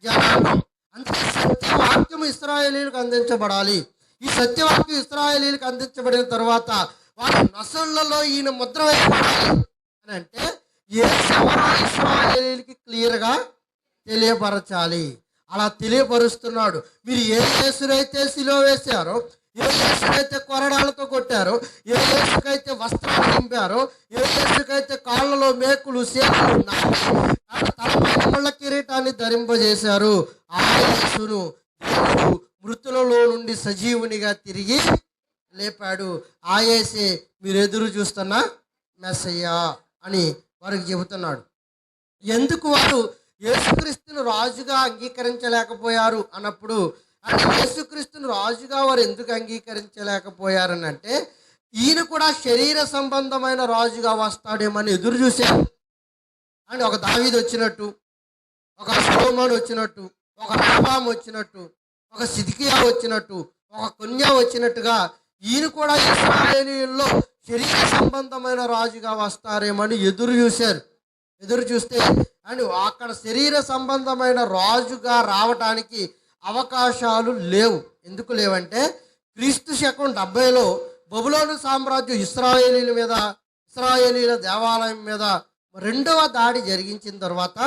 జనాంగం. అందుకే సత్యవాక్యం ఇశ్రాయేలీలకు అందించబడాలి. ఈ సత్యవాక్యం ఇశ్రాయేలీలకు అందించబడిన తర్వాత వారి నొసళ్ళలో ఈయన ముద్ర వేయబడాలి అని అంటే ఇశ్రాయేలీలకి క్లియర్గా తెలియపరచాలి. అలా తెలియపరుస్తున్నాడు. మీరు ఏ యేసునైతే సిలువ వేశారో, ఏ యేసుకైతే కొరడాలతో కొట్టారో, ఏ యేసుకైతే వస్త్రాలు నింపారో, ఏ యేసుకైతే కాళ్ళలో మేకులు సేకులు తలపైన ముళ్ళ కిరీటాన్ని ధరింపజేశారు, ఆ యేసును దేవుడు మృతులలో నుండి సజీవునిగా తిరిగి లేపాడు. ఆ యేసే మీరు ఎదురు చూస్తున్న మెస్సయ్య అని వారికి చెబుతున్నాడు. ఎందుకు వారు యేసుక్రీస్తును రాజుగా అంగీకరించలేకపోయారు అన్నప్పుడు, అంటే యేసుక్రీస్తును రాజుగా వారు ఎందుకు అంగీకరించలేకపోయారని అంటే, ఈయన కూడా శరీర సంబంధమైన రాజుగా వస్తాడేమని ఎదురు చూశారు. అంటే ఒక దావీదు వచ్చినట్టు, ఒక సొలొమోను వచ్చినట్టు, ఒక రెహబాము వచ్చినట్టు, ఒక సిద్కియా వచ్చినట్టు, ఒక కొన్యా వచ్చినట్టుగా ఈయన కూడా ఇశ్రాయేలీయుల్లో శరీర సంబంధమైన రాజుగా వస్తారేమని ఎదురు చూశారు. ఎదురు చూస్తే అండ్ అక్కడ శరీర సంబంధమైన రాజుగా రావటానికి అవకాశాలు లేవు. ఎందుకు లేవంటే, క్రీస్తు శకం 70లో బబులోను సామ్రాజ్యం ఇశ్రాయేలీల దేవాలయం మీద రెండవ దాడి జరిగించిన తర్వాత,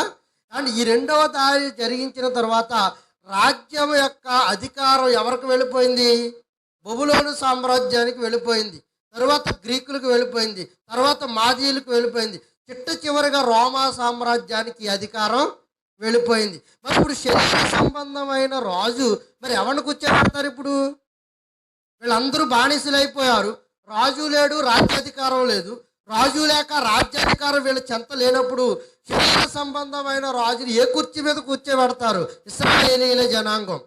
అండ్ ఈ రెండవ దాడి జరిగించిన తర్వాత రాజ్యం యొక్క అధికారం ఎవరికి వెళ్ళిపోయింది? బబులోను సామ్రాజ్యానికి వెళ్ళిపోయింది. తర్వాత గ్రీకులకు వెళ్ళిపోయింది. తర్వాత మాదీయులకు వెళ్ళిపోయింది. చిట్ట చివరిగా రోమా సామ్రాజ్యానికి అధికారం వెళ్ళిపోయింది. మరి ఇప్పుడు శరీర సంబంధమైన రాజు మరి ఎవరిని కూర్చోబెడతారు? ఇప్పుడు వీళ్ళందరూ బానిసలు అయిపోయారు. రాజు లేడు, రాజ్యాధికారం లేదు. రాజు లేక రాజ్యాధికారం వీళ్ళ చెంత లేనప్పుడు శరీర సంబంధమైన రాజుని ఏ కుర్చీ మీద కూర్చోబెడతారు? ఇశ్రాయేలీల జనాంగం.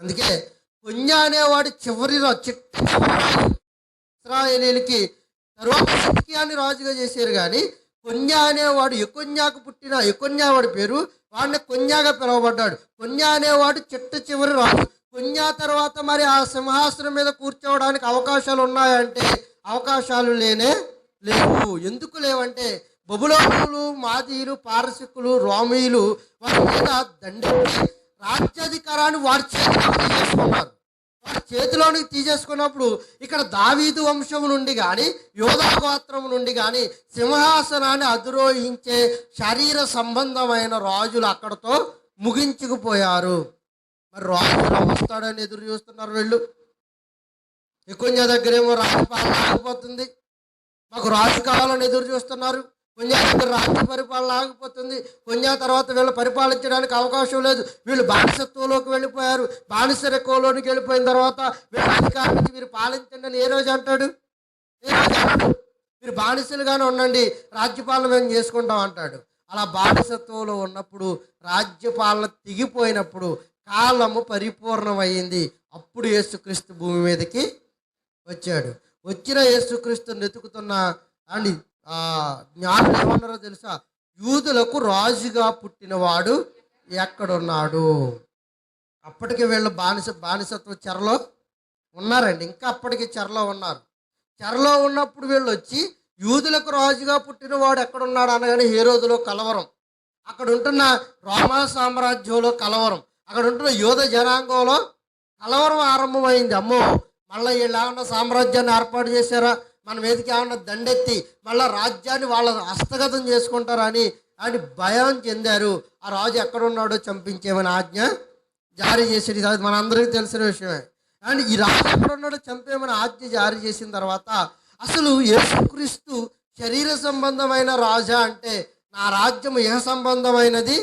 అందుకే కొన్యా అనేవాడు చివరి ఇశ్రాయేలీలకి తరువాత సిద్కియాని రాజుగా చేశారు. కానీ కొన్యా అనేవాడు యెకొన్యాకు పుట్టిన యెకొన్యా వాడి పేరు, వాడిని కొన్యాగా పిలువబడ్డాడు. కొన్యా అనేవాడు చిట్ట చివరి రాజు. కొన్యా తర్వాత మరి ఆ సింహాసనం మీద కూర్చోవడానికి అవకాశాలు ఉన్నాయంటే అవకాశాలు లేవు. ఎందుకు లేవంటే, బబులోనులు, మాదీయులు, పారసికులు, రోమీయులు వారి మీద దండెత్తి రాజ్యాధికారాన్ని వారి చేతిలోనికి తీసేసుకున్నప్పుడు ఇక్కడ దావీదు వంశం నుండి కానీ యోధా గోత్రం నుండి కానీ సింహాసనాన్ని అధిరోహించే శరీర సంబంధమైన రాజులు అక్కడతో ముగించుకుపోయారు. మరి రాజు వస్తాడని ఎదురు చూస్తున్నారు వీళ్ళు. యెకొన్యా దగ్గరేమో రాజ్యపాలన ఆగిపోతుంది, మాకు రాజు కావాలని ఎదురు చూస్తున్నారు. కొన్యా దగ్గర రాజ్య పరిపాలన ఆగిపోతుంది. కొన్యా తర్వాత వీళ్ళు పరిపాలించడానికి అవకాశం లేదు. వీళ్ళు బానిసత్వంలోకి వెళ్ళిపోయారు. బానిసత్వంలోనికి వెళ్ళిపోయిన తర్వాత వీళ్ళ అధికారానికి మీరు పాలించండి అని ఏ రోజు అంటాడు? మీరు బానిసలుగానే ఉండండి, రాజ్యపాలన మేము చేసుకుంటాం అంటాడు. అలా బానిసత్వంలో ఉన్నప్పుడు, రాజ్యపాలన తెగిపోయినప్పుడు కాలము పరిపూర్ణమైంది. అప్పుడు యేసుక్రీస్తు భూమి మీదకి వచ్చాడు. వచ్చిన యేసుక్రీస్తుని వెతుకుతున్న అండ్ జ్ఞానులు ఏమన్నారో తెలుసా? యూదులకు రాజుగా పుట్టినవాడు ఎక్కడున్నాడు? అప్పటికి వీళ్ళు బానిసత్వ చెరలో ఉన్నారండి. ఇంకా అప్పటికి చెరలో ఉన్నారు. చెరలో ఉన్నప్పుడు వీళ్ళు వచ్చి యూదులకు రాజుగా పుట్టినవాడు ఎక్కడున్నాడు అనగానే హేరోదులో కలవరం, అక్కడ ఉంటున్న రోమా సామ్రాజ్యంలో కలవరం, అక్కడ ఉంటున్న యోధ జనాంగంలో కలవరం ఆరంభమైంది. అమ్మో, మళ్ళీ వీళ్ళు ఏమన్నా సామ్రాజ్యాన్ని ఏర్పాటు చేశారా, మన మీదకి ఏమన్నా దండెత్తి మళ్ళీ రాజ్యాన్ని వాళ్ళ హస్తగతం చేసుకుంటారని అని భయం చెందారు. ఆ రాజు ఎక్కడున్నాడో చంపించేమని ఆజ్ఞ జారీ చేసేది. అది మనందరికీ తెలిసిన విషయమే. అండ్ ఈ రాజు ఎక్కడున్నాడో చంపేమని ఆజ్ఞ జారీ చేసిన తర్వాత అసలు యేసుక్రీస్తు శరీర సంబంధమైన రాజా అంటే, నా రాజ్యం ఇహ సంబంధమైనది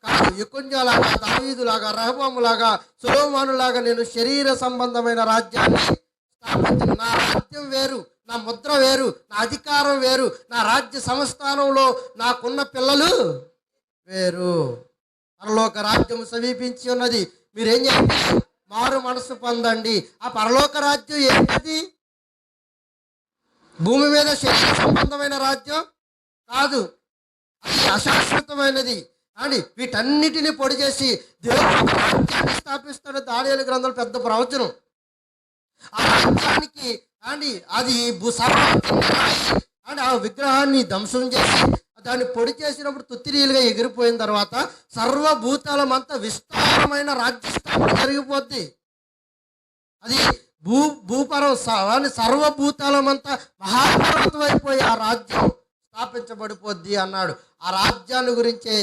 కాదు. యెకొన్యాలాగా, దావీదులాగా, రెహబాములాగా, సొలొమోనులాగా నేను శరీర సంబంధమైన రాజ్యాన్ని స్థాపించను. నా రాజ్యం వేరు, నా ముద్ర వేరు, నా అధికారం వేరు, నా రాజ్య సంస్థానంలో నాకున్న పిల్లలు వేరు. పరలోక రాజ్యం సమీపించి ఉన్నది, మీరేం చేయండి? మారు మనసు పొందండి. ఆ పరలోక రాజ్యం ఏంటది? భూమి మీద శరీర సంబంధమైన రాజ్యం కాదు, అది అశాశ్వతమైనది. అని వీటన్నిటిని పొడి చేసి దేవుడు రాజ్యాన్ని స్థాపిస్తాడు. దానియేలు గ్రంథంలో పెద్ద ప్రవచనం. ఆ రాజ్యానికి అండి అది అండ్ ఆ విగ్రహాన్ని ధ్వంసం చేసి దాన్ని పొడి చేసినప్పుడు తుత్తిరీలుగా ఎగిరిపోయిన తర్వాత సర్వభూతాలమంతా విస్తారమైన రాజ్యస్థాపన జరిగిపోద్ది. అది భూపరం సర్వభూతాలమంతా మహాపర్వతం అయిపోయి ఆ రాజ్యం స్థాపించబడిపోద్ది అన్నాడు. ఆ రాజ్యాన్ని గురించే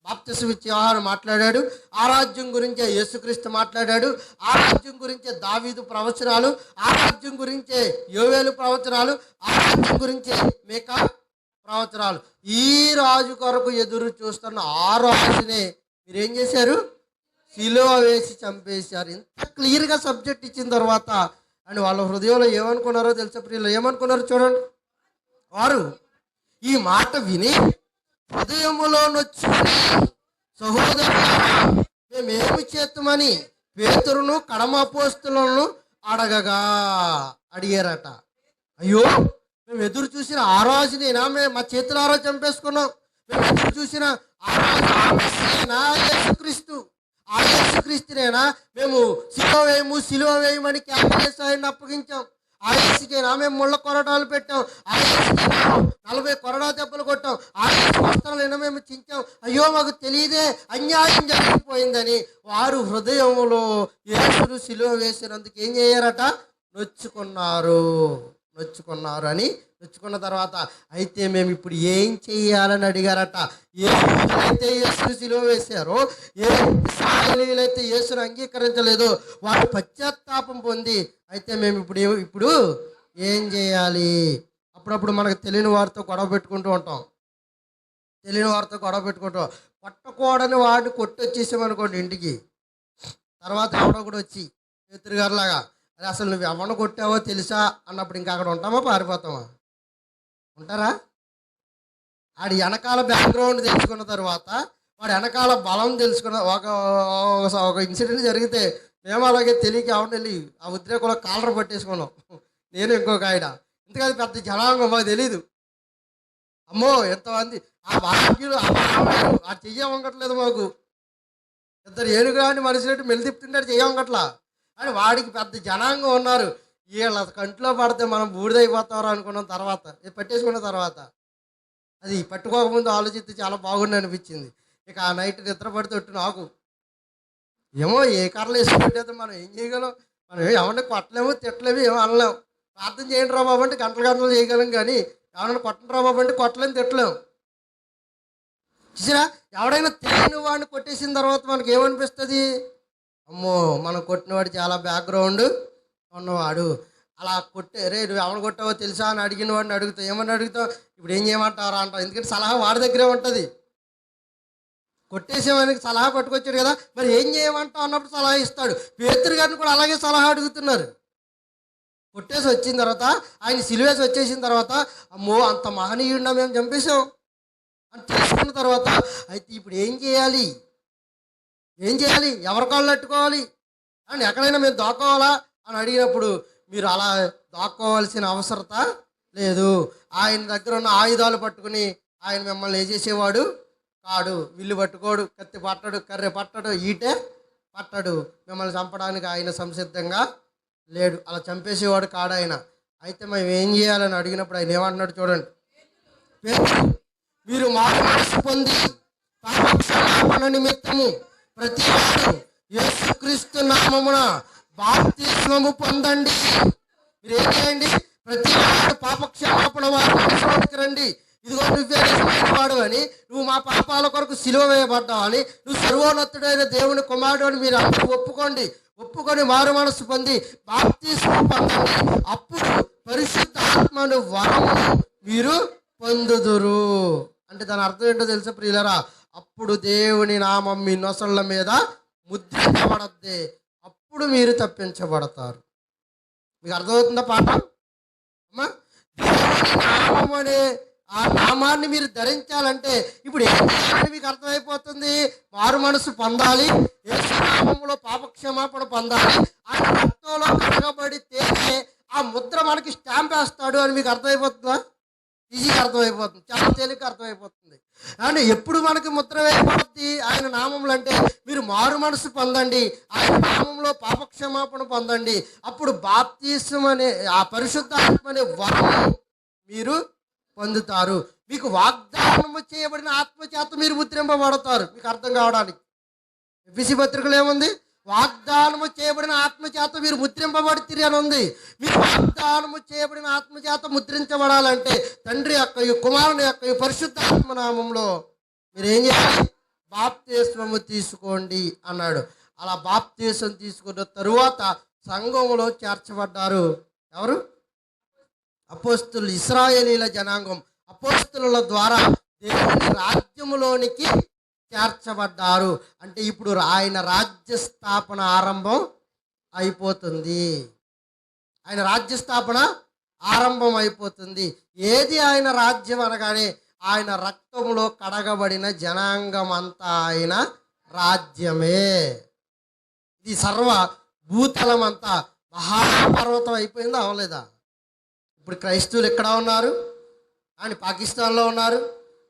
బాప్తిసం ఇచ్చే యోహాను మాట్లాడాడు. ఆ రాజ్యం గురించే యేసుక్రీస్తు మాట్లాడాడు. ఆ రాజ్యం గురించే దావీదు ప్రవచనాలు, ఆ రాజ్యం గురించే యోవేలు ప్రవచనాలు, ఆ రాజ్యం గురించే మీకా ప్రవచనాలు. ఈ రాజు కొరకు ఎదురు చూస్తున్న ఆ రాజునే మీరేం చేశారు? సిలువ వేసి చంపేశారు. ఇంత క్లియర్గా సబ్జెక్ట్ ఇచ్చిన తర్వాత అని వాళ్ళ హృదయంలో ఏమనుకున్నారో తెలుసా ప్రియులు? ఏమనుకున్నారు చూడండి. వారు ఈ మాట విని హృదయములో నొచ్చుకుని, సహోదరులారా మేమేమి చేద్దామని పేతురును కడమ అపోస్తలులను అడిగారట. అయ్యో, మేము ఎదురు చూసిన ఆ రాజునేనా మేము మా చేతులారా చంపేసుకున్నాం? మేము ఎదురు చూసిన ఆ రాజు యేసుక్రీస్తు, ఆ యేసుక్రీస్తునేనా మేము సిలువ వేయమని క్యాన్సర్ అప్పగించాం? ఆ యేసుకేనా మేము ముళ్ళ కొరడాలు పెట్టాం? ఆ యేసుకేనా 40 కొరడా దెబ్బలు కొట్టాం? ఆ వస్త్రాలైనా మేము చించాం? అయ్యో మాకు తెలియదే, అన్యాయం జరిగిపోయిందని వారు హృదయంలో యేసును సిలువ వేసినందుకు ఏం చేయారట? నొచ్చుకున్నారు అని. నొచ్చుకున్న తర్వాత అయితే మేము ఇప్పుడు ఏం చెయ్యాలని అడిగారట. ఏ అయితే యేసును సిలువ వేశారో, ఏ ఇశ్రాయేలీయులైతే యేసును అంగీకరించలేదో వారు పశ్చాత్తాపం పొంది అయితే మేము ఇప్పుడు ఏం చేయాలి? అప్పుడప్పుడు మనకు తెలియని వారితో గొడవ పెట్టుకుంటూ ఉంటాం. కొట్టకూడని వాడిని కొట్టొచ్చేసామనుకోండి ఇంటికి. తర్వాత ఎవడో కూడా వచ్చి పేతురు గారిలాగా, అరే అసలు నువ్వు ఎవరిని కొట్టావో తెలుసా అన్నప్పుడు ఇంకా అక్కడ ఉంటామా, పారిపోతామా? ఉంటారా? ఆడి వెనకాల బ్యాక్గ్రౌండ్ తెలుసుకున్న తర్వాత, వాడి వెనకాల బలం తెలుసుకున్న ఒక ఇన్సిడెంట్ జరిగితే మేము అలాగే తెలియక ఎవరిని వెళ్ళి ఆ ఉద్రేకంలో కాలర్ పట్టేసుకున్నాం. నేను ఇంకొక ఆయన. ఇంతకాదు పెద్ద జనాంగం, మాకు తెలీదు. అమ్మో ఎంతమంది ఆ వాక్యులు ఆ చెయ్య వంగట్లేదు మాకు. ఇద్దరు ఏనుగురాని మనిషినట్టు మెలితిప్పుతుంటాడు, చెయ్య వంగట్లా అని. వాడికి పెద్ద జనాంగం ఉన్నారు. వీళ్ళ కంట్లో పడితే మనం బూడిదైపోతారు అనుకున్న తర్వాత, పట్టేసుకున్న తర్వాత, అది పట్టుకోకముందు ఆలోచిస్తే చాలా బాగుండి అనిపించింది. ఇక ఆ నైట్ నిద్ర పడితే నాకు ఏమో ఏ కర్రలు వేసి పెట్టేది, మనం ఏం చేయగలం? మనం ఎవరిని కొట్టలేము, తిట్టలేము, ఏమో అనలేము. ప్రార్థన చేయండి రా బాబు అంటే గంటలు చేయగలం, కానీ ఎవరైనా కొట్టండి రా బాబు అంటే కొట్టలేము, తిట్టలేము. చూసినా, ఎవడైనా తెలియని వాడిని కొట్టేసిన తర్వాత మనకి ఏమనిపిస్తుంది? అమ్మో, మనం కొట్టినవాడు చాలా బ్యాక్గ్రౌండ్ ఉన్నవాడు. అలా రే నువ్వు ఎవరు కొట్టావో తెలుసా అని అడిగిన వాడిని అడుగుతావు. ఏమని అడుగుతావు? ఇప్పుడు ఏం చేయమంటారా అంటావు. ఎందుకంటే సలహా వాడి దగ్గరే ఉంటుంది. కొట్టేసేవానికి సలహా పట్టుకొచ్చాడు కదా, మరి ఏం చేయమంటావు అన్నప్పుడు సలహా ఇస్తాడు. పేతురు గారిని కూడా అలాగే సలహా అడుగుతున్నారు. కొట్టేసి వచ్చిన తర్వాత, ఆయన సిలువేసి వచ్చేసిన తర్వాత, అమ్మో అంత మహనీయుడినా మేము చంపేశాం అని తెలుసుకున్న తర్వాత, అయితే ఇప్పుడు ఏం చేయాలి? ఎవరి కాళ్ళు అట్టుకోవాలి అని, ఎక్కడైనా మేము దాక్కోవాలా అని అడిగినప్పుడు, మీరు అలా దాక్కోవాల్సిన అవసరత లేదు. ఆయన దగ్గర ఉన్న ఆయుధాలు పట్టుకుని ఆయన మిమ్మల్ని ఏం చేసేవాడు కాడు. విల్లు పట్టుకోడు, కత్తి పట్టడు, కర్రె పట్టడు, ఈటే పట్టడు. మిమ్మల్ని చంపడానికి ఆయన సంసిద్ధంగా లేడు. అలా చంపేసేవాడు కాడు ఆయన. అయితే మేము ఏం చేయాలని అడిగినప్పుడు ఆయన ఏమంటున్నాడు చూడండి. మీరు మనసు పొంది పాపక్షమాపణ నిమిత్తము ప్రతి యేసుక్రీస్తు నామమున బాప్తిస్మము పొందండి. మీరు ఏం చేయండి? ప్రతి పాపక్షమాపణ వారికి రండి. ఇదిగో నువ్వే వాడు అని, నువ్వు మా పాపాల కొరకు సిలువ వేయబడ్డావు అని, నువ్వు సర్వోన్నతుడైన దేవుని కుమారుడు అని మీరు అందరూ ఒప్పుకొని మారు మనసు పొంది బాప్తిస్మం పొందండి. అప్పుడు పరిశుద్ధాత్మను వరము మీరు పొందుదురు. అంటే దాని అర్థం ఏంటో తెలుసా ప్రియులరా? అప్పుడు దేవుని నామం మీ నొసళ్ళ మీద ముద్రించబడద్దే, అప్పుడు మీరు తప్పించబడతారు. మీకు అర్థమవుతుందా పాఠం? అమ్మా, దేవుని నామం అనే ఆ నామాన్ని మీరు ధరించాలంటే ఇప్పుడు ఏం మీకు అర్థమైపోతుంది. మారు మనసు పొందాలి, యేసు నామములో పాపక్షమాపణ పొందాలి, ఆయన రక్తంలో కడగబడితే ఆ ముద్ర మనకి స్టాంప్ వేస్తాడు అని మీకు అర్థమైపోతుందా? ఈజీగా అర్థమైపోతుంది, చాలా తేలిక అర్థమైపోతుంది. అంటే ఎప్పుడు మనకి ముద్ర వేయబడుతుంది ఆయన నామంలో అంటే, మీరు మారు మనసు పొందండి, ఆయన నామంలో పాపక్షమాపణ పొందండి, అప్పుడు బాప్తిసం అనే ఆ పరిశుద్ధాత్మ అనే వరం మీరు పొందుతారు. మీకు వాగ్దానము చేయబడిన ఆత్మచేత మీరు ముద్రింపబడతారు. మీకు అర్థం కావడానికి ఎఫెసీ పత్రికలో ఏముంది? వాగ్దానము చేయబడిన ఆత్మచేత మీరు ముద్రింపబడితే అని ఉంది. మీరు వాగ్దానము చేయబడిన ఆత్మచేత ముద్రించబడాలంటే తండ్రి యొక్క కుమారుని యొక్క పరిశుద్ధాత్మ నామంలో మీరు ఏం చేయాలి? బాప్తిస్మము తీసుకోండి అన్నాడు. అలా బాప్తిస్మం తీసుకున్న తరువాత సంఘంలో చేర్చబడ్డారు ఎవరు? అపోస్తులు, ఇశ్రాయేలీల జనాంగం అపోస్తుల ద్వారా దేవుని రాజ్యములోనికి చేర్చబడ్డారు. అంటే ఇప్పుడు ఆయన రాజ్య స్థాపన ఆరంభం అయిపోతుంది. ఆయన రాజ్య స్థాపన ఆరంభం అయిపోతుంది. ఏది ఆయన రాజ్యం అనగానే ఆయన రక్తంలో కడగబడిన జనాంగం అంతా ఆయన రాజ్యమే. ఇది సర్వ భూతలం అంతా మహాపర్వతం అయిపోయిందా? అవలేదా? ఇప్పుడు క్రైస్తవులు ఎక్కడ ఉన్నారు? అని పాకిస్తాన్లో ఉన్నారు,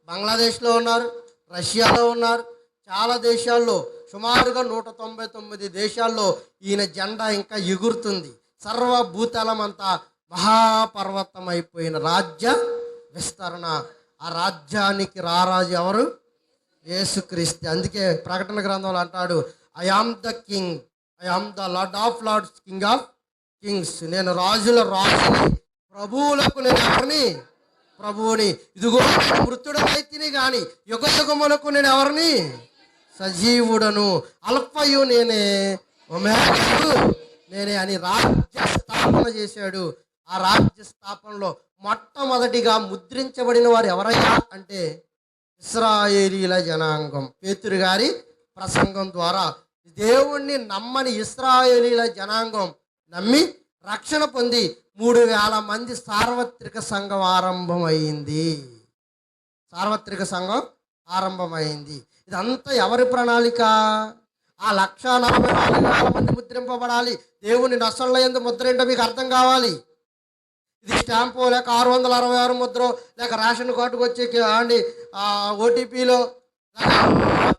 బంగ్లాదేశ్లో ఉన్నారు, రష్యాలో ఉన్నారు. చాలా దేశాల్లో సుమారుగా 199 దేశాల్లో ఈయన జెండా ఇంకా ఎగురుతుంది. సర్వభూతలం అంతా మహాపర్వతం అయిపోయిన రాజ్య విస్తరణ. ఆ రాజ్యానికి రారాజు ఎవరు? యేసుక్రీస్తు. అందుకే ప్రకటన గ్రంథంలో అంటాడు, I am the king, I am the lord of lords, king of kings. నేను రాజుల రాజుని, ప్రభువులకు నేను ఎవరిని? ప్రభువుని. ఇదిగో మృతుడనైతిని గాని యుగ యుగములకు నేను ఎవరిని? సజీవుడను, అల్ఫయు నేనే, ఒమేగాయు నేనే అని రాజ్య స్థాపన చేశాడు. ఆ రాజ్య స్థాపనలో మొట్టమొదటిగా ముద్రించబడిన వారు ఎవరయ్యా అంటే ఇశ్రాయేలీల జనాంగం. పేతురు గారి ప్రసంగం ద్వారా దేవుణ్ణి నమ్మని ఇశ్రాయేలీల జనాంగం నమ్మి రక్షణ పొంది 3,000 మంది సార్వత్రిక సంఘం ఆరంభమైంది. సార్వత్రిక సంఘం ఆరంభమైంది. ఇదంతా ఎవరి ప్రణాళిక? ఆ 1,44,000 మంది ముద్రింపబడాలి. దేవుని నొసళ్ళ యందు ముద్ర ఏంటో మీకు అర్థం కావాలి. ఇది స్టాంపు లేక 666 ముద్ర లేక రేషన్ కార్డుకు వచ్చే అండి ఓటీపీలో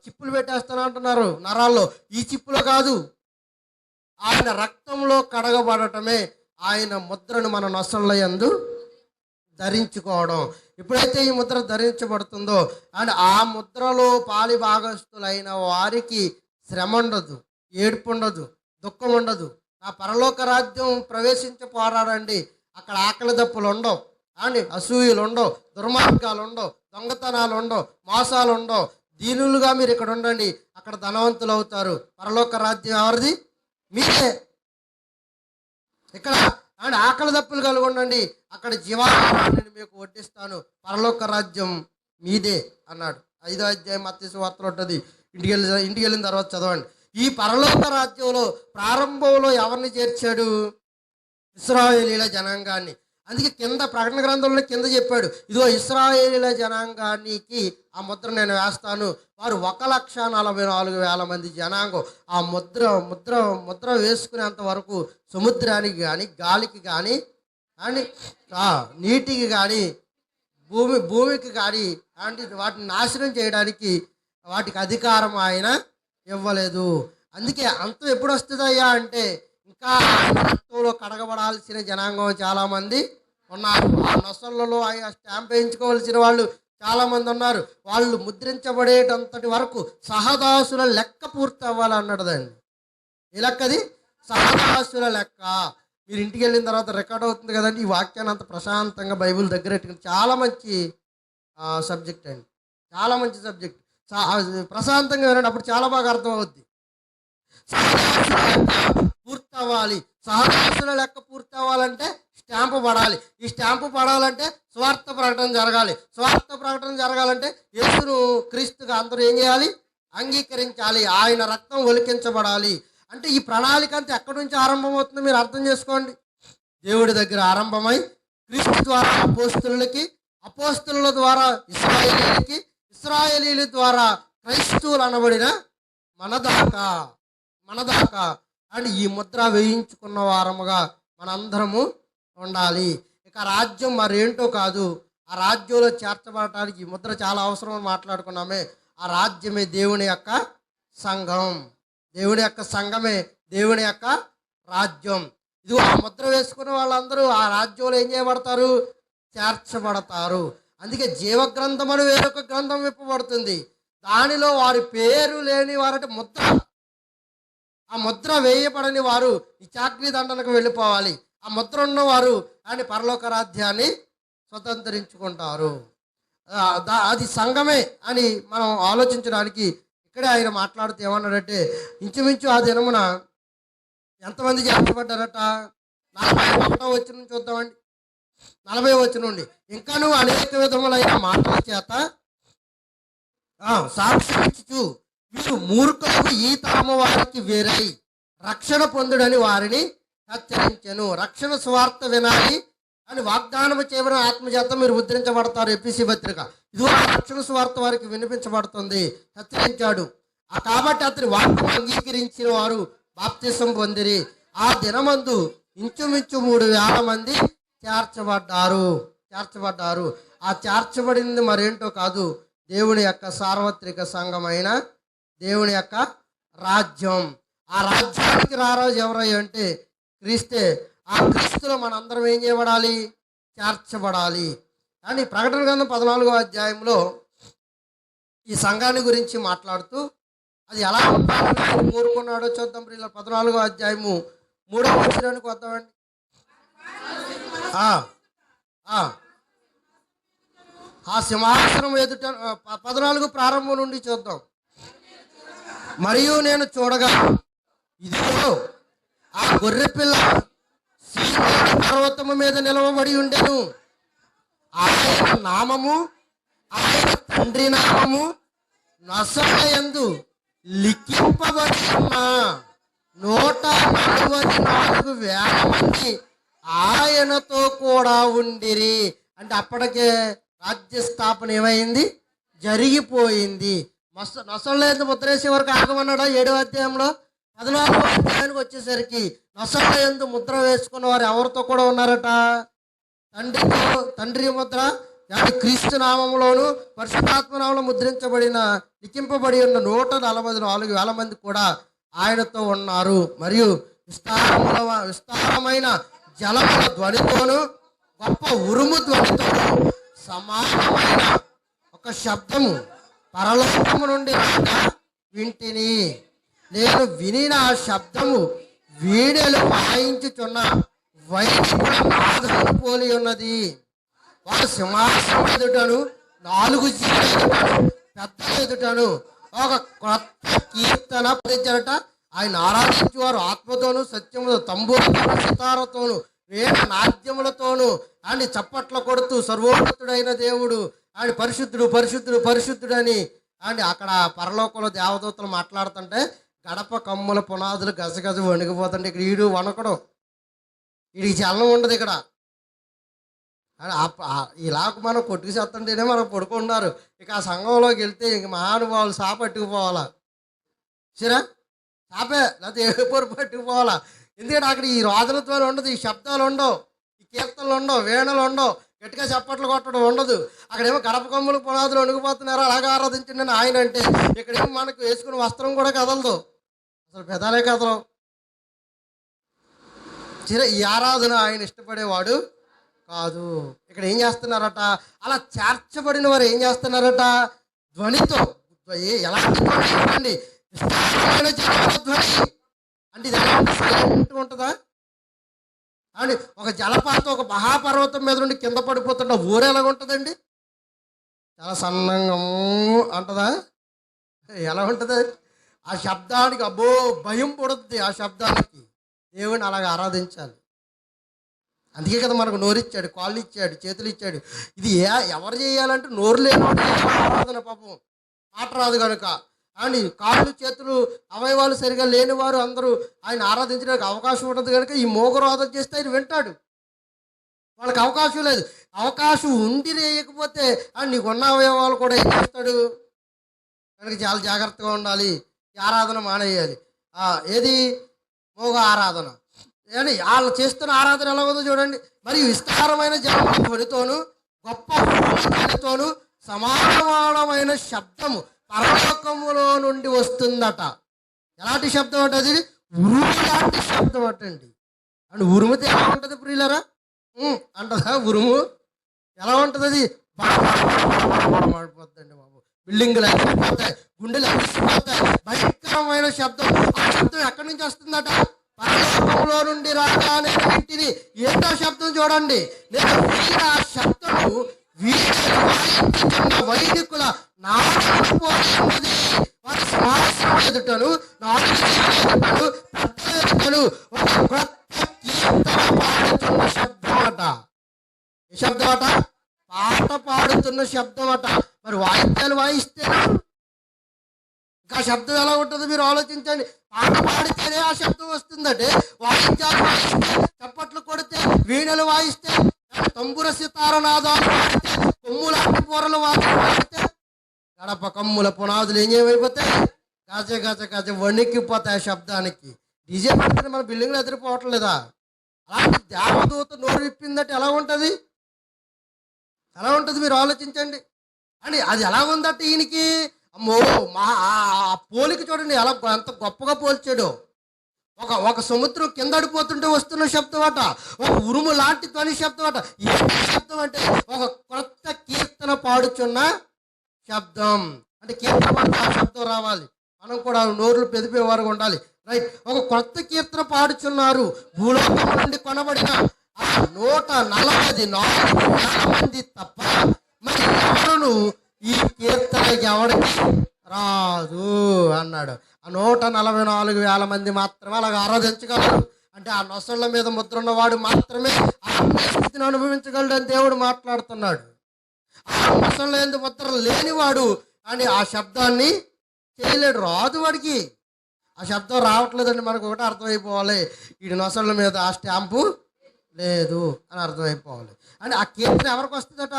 చిప్పులు పెట్టేస్తాను అంటున్నారు నరాల్లో. ఈ చిప్పులో కాదు, ఆయన రక్తంలో కడగబడటమే ఆయన ముద్రను మన నొసళ్ళ యందు ధరించుకోవడం. ఎప్పుడైతే ఈ ముద్ర ధరించబడుతుందో అండ్ ఆ ముద్రలో పాలి భాగస్తులైన వారికి శ్రమ ఉండదు, ఏడుపు ఉండదు, దుఃఖం ఉండదు. నా పరలోక రాజ్యం ప్రవేశించి పోరాడండి. అక్కడ ఆకలి దప్పులు ఉండవు అండి, అసూయలు ఉండవు, దుర్మార్గాలు ఉండవు, దొంగతనాలు ఉండవు, మోసాలు ఉండవు. దీనులుగా మీరు ఇక్కడ ఉండండి, అక్కడ ధనవంతులు అవుతారు. పరలోక రాజ్యం ఎవరిది? మీరే. ఇక్కడ అండ్ ఆకలి దప్పులు కలిగి ఉండండి, అక్కడ జీవాహారాన్ని మీకు వడ్డిస్తాను, పరలోక రాజ్యం మీదే అన్నాడు. 5వ అధ్యాయం మత్తయి సువార్తలో ఉంటుంది. ఇంటికి వెళ్ళిన తర్వాత చదవండి. ఈ పరలోక రాజ్యంలో ప్రారంభంలో ఎవరిని చేర్చాడు? ఇశ్రాయేలీల జనాంగాన్ని. అందుకే కింద ప్రకటన గ్రంథంలో కింద చెప్పాడు, ఇదిగో ఇశ్రాయేలీల జనాంగానికి ఆ ముద్ర నేను వేస్తాను. వారు 1,44,000 మంది జనాంగం. ఆ ముద్ర ముద్ర ముద్ర వేసుకునేంత వరకు సముద్రానికి కానీ, గాలికి కానీ, అండ్ నీటికి కానీ, భూమికి కానీ అండ్ వాటిని నాశనం చేయడానికి వాటికి అధికారం ఆయన ఇవ్వలేదు. అందుకే అంతం ఎప్పుడు వస్తుందయ్యా అంటే ఇంకా రక్తంలో కడగబడాల్సిన జనాంగం చాలామంది ఉన్నారు. ఆ నొసళ్ళలో ఆయన స్టాంప్ వేయించుకోవాల్సిన వాళ్ళు చాలామంది ఉన్నారు. వాళ్ళు ముద్రించబడేటంతటి వరకు సహదాసుల లెక్క పూర్తి అవ్వాలన్నాడు. దాన్ని ఏ లెక్కది? సహదాసుల లెక్క. మీరు ఇంటికి వెళ్ళిన తర్వాత రికార్డ్ అవుతుంది కదండి. ఈ వాక్యాన్ని అంత ప్రశాంతంగా బైబిల్ దగ్గర పెట్టుకుని చాలా మంచి సబ్జెక్ట్ అండి, చాలా మంచి సబ్జెక్ట్. ప్రశాంతంగా వినండి, అప్పుడు చాలా బాగా అర్థం అవుద్ది. పూర్తి అవ్వాలి. సహదాసుల లెక్క పూర్తి అవ్వాలంటే స్టాంపు పడాలి. ఈ స్టాంపు పడాలంటే స్వార్థ ప్రకటన జరగాలి. స్వార్థ ప్రకటన జరగాలంటే యేసును క్రీస్తుగా అందరూ ఏం చేయాలి? అంగీకరించాలి. ఆయన రక్తం ఒలికించబడాలి. అంటే ఈ ప్రణాళిక అంతా ఎక్కడి నుంచి ఆరంభమవుతుందో మీరు అర్థం చేసుకోండి. దేవుడి దగ్గర ఆరంభమై క్రీస్తు ద్వారా అపోస్తులకి, అపోస్తుల ద్వారా ఇశ్రాయేలీలకి, ఇశ్రాయేలీల ద్వారా క్రైస్తవులు అనబడిన మనదాకా అండ్ ఈ ముద్ర వేయించుకున్న వారముగా మనందరము ఉండాలి. ఇక రాజ్యం మరేంటో కాదు, ఆ రాజ్యంలో చేర్చబడటానికి ఈ ముద్ర చాలా అవసరం అని మాట్లాడుకున్నామే. ఆ రాజ్యమే దేవుని యొక్క సంఘం. దేవుని యొక్క సంఘమే దేవుని యొక్క రాజ్యం. ఇది ఆ ముద్ర వేసుకున్న వాళ్ళందరూ ఆ రాజ్యంలో ఏం చేయబడతారు? చేర్చబడతారు. అందుకే జీవగ్రంథం అని వేరొక గ్రంథం విప్పబడుతుంది. దానిలో వారి పేరు లేని వారంటే ముద్ర, ఆ ముద్ర వేయబడని వారు ఈ చాక్రీ దండనకు వెళ్ళిపోవాలి. ఆ ముద్ర ఉన్నవారు అని పరలోక రాజ్యాన్ని స్వతంత్రించుకుంటారు. అది సంఘమే అని మనం ఆలోచించడానికి ఇక్కడే ఆయన మాట్లాడుతూ ఏమన్నాడంటే, ఇంచుమించు ఆ దినమున ఎంతమంది చేర్చబడ్డారట? 41వ వచనం చూద్దామండి. 40వ వచనం నుండి, ఇంకా నువ్వు అనేక విధములైన మాటల చేత సాక్షించు మీరు మూర్ఖులకు ఈ తరము వారికి వేరై రక్షణ పొందుడని వారిని హెచ్చరించెను. రక్షణ స్వార్థ వినాలి అని వాగ్దానం చేయబడిన ఆత్మచేత మీరు ముద్రించబడతారు. ఎఫెసీ పత్రిక. ఇదిగో రక్షణ స్వార్థ వారికి వినిపించబడుతుంది, హెచ్చరించాడు. కాబట్టి అతని వాక్యం అంగీకరించిన వారు బాప్తిసం పొందిరి. ఆ దినమందు ఇంచుమించు 3,000 మంది చేర్చబడ్డారు. ఆ చేర్చబడింది మరేంటో కాదు, దేవుని యొక్క సార్వత్రిక సంఘమైన దేవుని యొక్క రాజ్యం. ఆ రాజ్యానికి రారాజు ఎవరై అంటే క్రీస్తే. ఆ క్రీస్తులో మనందరం ఏం చేయబడాలి? చేర్చబడాలి. కానీ ప్రకటన గ్రంథం 14వ అధ్యాయంలో ఈ సంఘాన్ని గురించి మాట్లాడుతూ అది ఎలా ఉండాలని ఆయన కోరుకున్నాడో చూద్దాం. 14వ అధ్యాయము 3వ వచనానికి వద్దామండి. ఆ సింహాసనం ఎదుట 14 ప్రారంభం నుండి చూద్దాం. మరియు నేను చూడగా ఇదిగో ఆ గొర్రెపిల్ల సీనాయి పర్వతము మీద నిలవబడి ఉండెను. ఆయన నామము, ఆయన తండ్రి నామము నొసలయందు లిఖింపబడి ఉన్న 144,000 మంది ఆయనతో కూడా ఉండిరి. అంటే అప్పటికే రాజ్య స్థాపన ఏమైంది? జరిగిపోయింది. నొసలయందు ముద్రేసే వరకు ఆగమన్నాడా? 7వ అధ్యాయంలో. 14వ అధ్యాయానికి వచ్చేసరికి నొసలయందు ముద్ర వేసుకున్న వారు ఎవరితో కూడా ఉన్నారట? తండ్రి ముద్ర, క్రీస్తు నామంలోను పరిశుద్ధాత్మ నామంలో ముద్రించబడిన లిఖింపబడి ఉన్న 144,000 మంది కూడా ఆయనతో ఉన్నారు. మరియు విస్తారమైన జలముల ధ్వనితోను గొప్ప ఉరుము ధ్వనితోను సమానమైన ఒక శబ్దము పరలోకము నుండి వింటిని. నేను వినిన ఆ శబ్దము వీణెలు వాయించుచున్న వైదికుల నాదమును పోలి ఉన్నది. వారు సింహాసనం ఎదుటను 4 జీవుల ఎదుటను పెద్ద ఎదుటను ఒక కొత్త కీర్తన పలికించరట. ఆయన ఆరాధించేవారు ఆత్మతోను సత్యముతో తంబూరతోను సితారతోను వేద నాట్యములతోను అని చప్పట్ల కొడుతూ సర్వోన్నతుడైన దేవుడు ఆయన పరిశుద్ధుడు పరిశుద్ధుడు పరిశుద్ధుడని అని అక్కడ పరలోకంలో దేవదూతలు మాట్లాడుతుంటే గడప కమ్ముల పునాదులు గజగజ వణిగిపోతుంటే ఇక్కడ ఈడు వణకడం, వీడికి చలనం ఉండదు. ఇక్కడ ఇలాగ మనం కొట్టుకుసేస్తుంటేనే మనం పడుకున్నారు. ఇక ఆ సంఘంలోకి వెళ్తే ఇంక మహానుభావులు సాప పట్టుకుపోవాలా, సరే సాపే లేకపోతే ఏ పొరు పట్టుకుపోవాలా. ఎందుకంటే అక్కడ ఈ రోదనత్వాలు ఉండదు, ఈ శబ్దాలు ఉండవు, ఈ కీర్తనలు ఉండవు, వేణలు ఉండవు, గట్టిగా చప్పట్లు కొట్టడం ఉండదు. అక్కడేమో గడప కొమ్ములు పునాదులు వణిగిపోతున్నారు అలాగా ఆరాధించండి అని ఆయన అంటే, ఇక్కడేమో మనకు వేసుకున్న వస్త్రం కూడా కదలదు, అసలు పెదాలే కదలవు. సరే ఈ ఆరాధన ఆయన ఇష్టపడేవాడు కాదు. ఇక్కడ ఏం చేస్తున్నారట? అలా చేర్చబడిన వారు ఏం చేస్తున్నారట? ధ్వనితో. ఎలాంటి ధ్వని అండి? ధ్వని అంటే ఇది ఎలాంటి ఉంటుందా అండి? ఒక జలపాతం ఒక మహాపర్వతం మీద నుండి కింద పడిపోతుంటే ఊరు ఎలాగ ఉంటుందండి? చాలా సన్నంగా అంటదా? ఎలా ఉంటుంది? ఆ శబ్దానికి అబ్బో భయం పడుతుంది. ఆ శబ్దానికి దేవుని అలాగ ఆరాధించాలి. అందుకే కదా మనకు నోరు ఇచ్చాడు, కాళ్ళు ఇచ్చాడు, చేతులు ఇచ్చాడు. ఇది ఎవరు చేయాలంటే నోరు లేనివాడు ఆరాధన. పాపం మాట రాదు కనుక అని కాళ్ళు చేతులు అవయవాలు సరిగా లేనివారు అందరూ ఆయన ఆరాధించడానికి అవకాశం ఉంటుంది కనుక ఈ మోగరోధన చేస్తే ఆయన వింటాడు. వాళ్ళకి అవకాశం లేదు. అవకాశం ఉండి లేకపోతే నీకున్న అవయవాలు కూడా ఏం చేస్తాడు కనుక చాలా జాగ్రత్తగా ఉండాలి. ఈ ఆరాధన మానేయాలి. ఏది? మోగ ఆరాధన. అని వాళ్ళు చేస్తున్న ఆరాధన ఎలా ఉందో చూడండి. మరియు విస్తారమైన ధ్వనితోను గొప్ప ధ్వనితోను సమానమైన శబ్దము పరలోకములో నుండి వస్తుందట. ఎలాంటి శబ్దం అంటే? ఉరుము లాంటి శబ్దం అటండి. అండ్ ఉరుముతే ఎలా ఉంటుంది ప్రియులరా? అంటదా ఉరుము? ఎలా ఉంటుంది అది? మాడిపోతుందండి బాబు. బిల్డింగ్లు అరిసిపోతాయి, గుండెలు అరిసిపోతాయి, భయంకరమైన శబ్దం. ఆ శబ్దం ఎక్కడి నుంచి వస్తుందట? పరలోకంలో నుండి రాగానే ఇంటిని. ఏంటో శబ్దం చూడండి. నేను ఆ శబ్దము వైదికుల నాది వారి ఎదుటను, నాలుగు ఎదుటను, పెద్దల ఎదుటను ఒక క్రొత్త కీర్తన పాడుతున్న శబ్దం అట. ఏ శబ్దం అట? పాట పాడుతున్న శబ్దం అట. మరి వాయిద్యాలు వాయిస్తే ఇంకా శబ్దం ఎలా ఉంటుంది మీరు ఆలోచించండి. పాట పాడితేనే ఆ శబ్దం వస్తుందంటే, వాయిద్యాలు వాయిస్తే, చప్పట్లు కొడితే, వీణలు వాయిస్తే, తంబుర సితార నాదాలు వాడితే, కొమ్ములాంటి పొరలు వాడితే గడప కమ్ముల పునాదులు ఏమైపోతాయి? గజ గజ గజ వణికిపోతాయి ఆ శబ్దానికి. డీజే పడితే మన బిల్డింగ్లు ఎదిరిపోవట్లేదా? అలాంటి దేవదూత నోరు విప్పిందంటే ఎలా ఉంటుంది? ఎలా ఉంటుంది మీరు ఆలోచించండి. అని అది ఎలా ఉందట ఈయనకి? అమ్మో, ఆ పోలిక చూడండి ఎలా ఎంత గొప్పగా పోల్చాడు. ఒక సముద్రం కింద అడిపోతుంటే వస్తున్న శబ్దం అట, ఒక ఉరుము లాంటి ధ్వని శబ్దం అట. ఏ శబ్దం అంటే ఒక కొత్త కీర్తన పాడుచున్న శబ్దం. అంటే కీర్తన పాడుతూ ఆ శబ్దం రావాలి. మనం కూడా నోరులు పెదిపేవారు ఉండాలి. రైట్. ఒక కొత్త కీర్తన పాడుచున్నారు. భూలోకం నుండి కొనబడిన 144 మంది తప్ప మరి ఎవరును ఈ కీర్తన ఎవరికి రాదు అన్నాడు. ఆ 144,000 మంది మాత్రమే అలాగ ఆరాధించగలరు. అంటే ఆ నొసళ్ళ మీద ముద్ర ఉన్నవాడు మాత్రమే ఆ స్థితిని అనుభవించగలడు అని దేవుడు మాట్లాడుతున్నాడు. ఆ నొసళ్ళ ఎందుకు ముద్ర లేనివాడు అని ఆ శబ్దాన్ని చేయలేడు, రాదు వాడికి. ఆ శబ్దం రావట్లేదండి. మనకు ఒకటి అర్థమైపోవాలి, ఈ నొసళ్ళ మీద ఆ స్టాంపు లేదు అని అర్థమైపోవాలి. అంటే ఆ కీర్తన ఎవరికి వస్తుందట?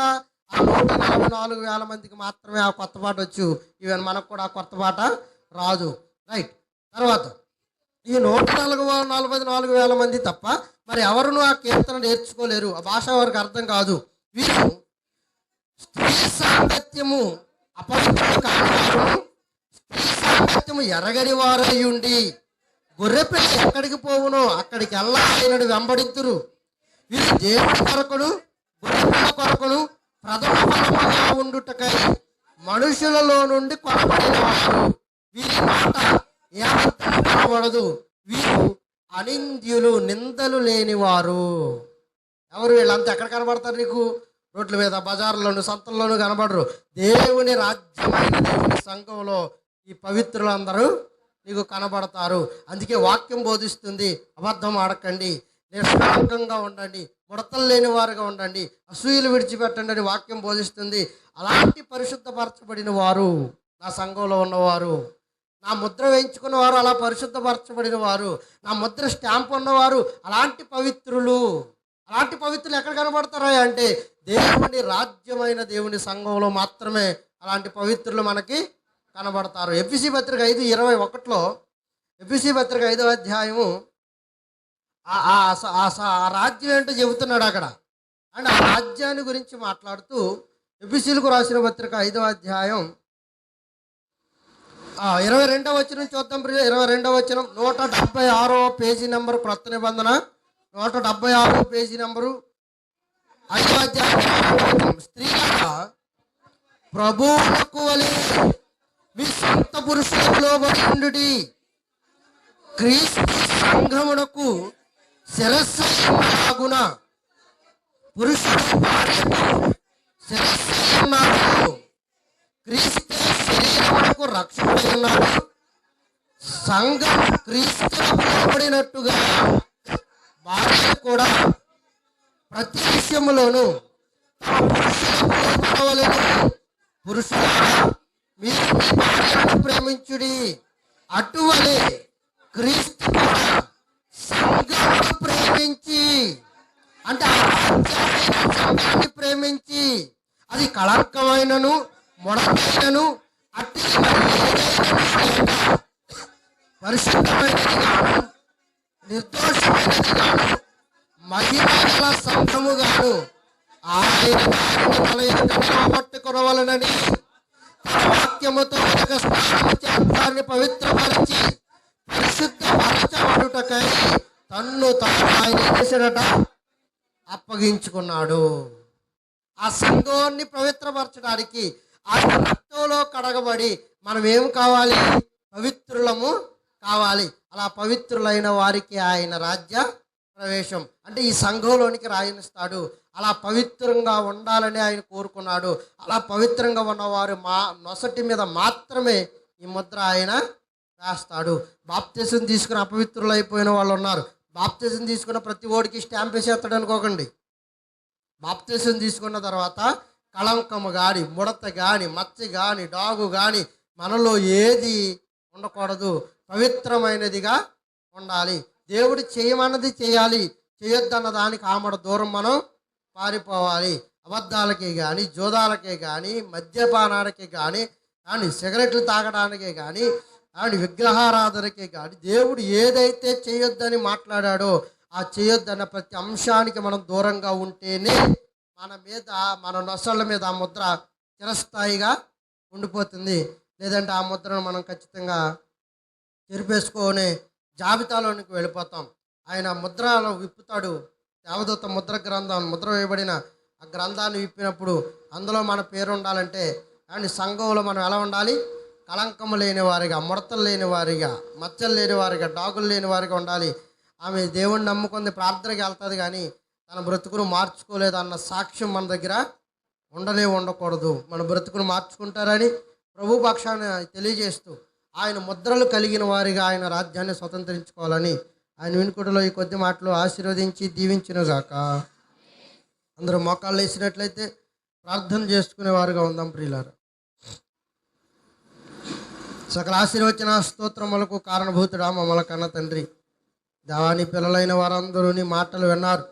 ఆ 144,000 మందికి మాత్రమే ఆ కొత్త పాట వచ్చు. ఈవెన్ మనకు కూడా ఆ కొత్త పాట రాదు. రైట్. తర్వాత ఈ 144,000 మంది తప్ప మరి ఎవరును ఆ కీర్తన నేర్చుకోలేరు. ఆ భాష వారికి అర్థం కాదు. వీరు స్త్రీ సాంగత్యము అపవిత్రులు కానివారును, స్త్రీ సాంగత్యము ఎరగని వారై ఉండి గొర్రెపిల్ల ఎక్కడికి పోవునో అక్కడికి వెళ్ళాలని వెంబడితురు. వీరు దేవుడి కొరకును గొర్రెపిల్ల కొరకును ప్రథమ ఫలముగా ఉండుటకై మనుషులలో నుండి కొనబడిన వారు. వీరి మాట ఏమాత్రం కనబడదు. వీరు అనింద్యులు, నిందలు లేనివారు. ఎవరు వీళ్ళంతా ఎక్కడ కనబడతారు నీకు? రోడ్ల మీద, బజార్లోను, సంతల్లోనూ కనబడరు. దేవుని రాజ్యమైన దేవుని సంఘంలో ఈ పవిత్రులందరూ నీకు కనబడతారు. అందుకే వాక్యం బోధిస్తుంది, అబద్ధం ఆడకండి, నిష్కళంకంగా ఉండండి, ముడతలు లేని వారుగా ఉండండి, అసూయలు విడిచిపెట్టండి అని వాక్యం బోధిస్తుంది. అలాంటి పరిశుద్ధపరచబడిన వారు నా సంఘంలో ఉన్నవారు, నా ముద్ర వేయించుకున్న వారు, అలా పరిశుద్ధపరచబడిన వారు, నా ముద్ర స్టాంప్ ఉన్నవారు, అలాంటి పవిత్రులు. అలాంటి పవిత్రులు ఎక్కడ కనబడతారా అంటే దేవుని రాజ్యమైన దేవుని సంఘంలో మాత్రమే అలాంటి పవిత్రులు మనకి కనబడతారు. ఎఫెసీ పత్రిక 5:21 ఎఫెసీ పత్రిక 5వ అధ్యాయము ఆ రాజ్యం ఏంటో చెబుతున్నాడు అక్కడ. అండ్ ఆ రాజ్యాన్ని గురించి మాట్లాడుతూ ఎఫెసీలకు రాసిన పత్రిక 5వ అధ్యాయం 22వ వచనం చూద్దాం. 22వ వచనం, 176వ పేజీ నెంబరు, క్రొత్త నిబంధన 176వ పేజీ నెంబరు, 5వ అధ్యాయం. స్త్రీగా ప్రభువులకు వలె మీ సొంత పురుషులకు లోబడి ఉండుడి. క్రీస్తు సంఘమునకు శిరస్సున పురుషుడు శిరస్సున్నాడు. క్రీస్తు శరీరమునకు రక్షకుడై ఉన్నాడు. సంఘం క్రీస్తుకు లోబడినట్టుగా భార్య కూడా ప్రతి విషయములోనూ పురుషులు మీరు ప్రేమించుడి. అటువలే క్రీస్తు సంఘాన్ని ప్రేమించి, అంటే ఆ సంఘాన్ని ప్రేమించి, అది కళంకమైనను ముడతైనను అట్టి పరిశుద్ధమైనది గాను నిర్దోషమైనది గాను మహిళల సంఘముగాను ఆయన పట్టుకొనవలనని వాక్యముతో స్నానాన్ని పవిత్రపరిచి పరిశుద్ధపరచబడుటకై తన్ను తాను ఆయన చేసినట అప్పగించుకున్నాడు. ఆ సంఘాన్ని పవిత్రపరచడానికి ఆయన రక్తంలో కడగబడి మనం ఏం కావాలి? పవిత్రులము కావాలి. అలా పవిత్రులైన వారికి ఆయన రాజ్య ప్రవేశం, అంటే ఈ సంఘంలోనికి రాయనిస్తాడు. అలా పవిత్రంగా ఉండాలని ఆయన కోరుకున్నాడు. అలా పవిత్రంగా ఉన్నవారు నొసటి మీద మాత్రమే ఈ ముద్ర ఆయన వేస్తాడు. బాప్తిజం తీసుకుని అపవిత్రులు అయిపోయిన వాళ్ళు ఉన్నారు. బాప్తిజం తీసుకున్న ప్రతి ఓడికి స్టాంప్ వేసేస్తాడు అనుకోకండి. బాప్తిజం తీసుకున్న తర్వాత కళంకము కానీ, ముడత కానీ, మచ్చ కానీ, డాగు కానీ మనలో ఏది ఉండకూడదు. పవిత్రమైనదిగా ఉండాలి. దేవుడు చేయమన్నది చేయాలి. చేయొద్దన్న దానికి ఆమడ దూరం మనం పారిపోవాలి. అబద్ధాలకే కానీ, జోదాలకే కానీ, మద్యపానాలకే కానీ, సిగరెట్లు తాగడానికే కానీ, విగ్రహారాధనకే కానీ దేవుడు ఏదైతే చేయొద్దని మాట్లాడాడో ఆ చేయొద్దన్న ప్రతి అంశానికి మనం దూరంగా ఉంటేనే మన మీద, మన నొసళ్ళ మీద ఆ ముద్ర చిరస్థాయిగా ఉండిపోతుంది. లేదంటే ఆ ముద్రను మనం ఖచ్చితంగా చెరిపేసుకొని జాబితాలోనికి వెళ్ళిపోతాం. ఆయన ముద్రలో విప్పుతాడు. దేవదూత ముద్ర గ్రంథం, ముద్ర వేయబడిన ఆ గ్రంథాన్ని విప్పినప్పుడు అందులో మన పేరు ఉండాలంటే సంఘంలో మనం ఎలా ఉండాలి? కళంకము లేని వారిగా, ముడతలు లేని వారిగా, మచ్చలు లేని వారిగా, డాగులు లేని వారిగా ఉండాలి. ఆమె దేవుణ్ణి నమ్ముకుంది, ప్రార్థనకి వెళ్తుంది, కానీ తన బ్రతుకును మార్చుకోలేదు అన్న సాక్ష్యం మన దగ్గర ఉండకూడదు. మన బ్రతుకును మార్చుకుంటారని ప్రభు పక్షాన్ని తెలియజేస్తూ ఆయన ముద్రలు కలిగిన వారిగా ఆయన రాజ్యాన్ని స్వతంత్రించుకోవాలని ఆయన వినుకుడిలో ఈ కొద్ది మాటలు ఆశీర్వదించి దీవించినగాక. అందరూ మోకాళ్ళు వేసినట్లయితే ప్రార్థన చేసుకునే వారుగా ఉందాం. ప్రియులారా, సకల ఆశీర్వచన స్తోత్రములకు కారణభూతుడా మమ్మల కన్న తండ్రి, దేవాని పిల్లలైన వారందరూ నీ మాటలు విన్నారు.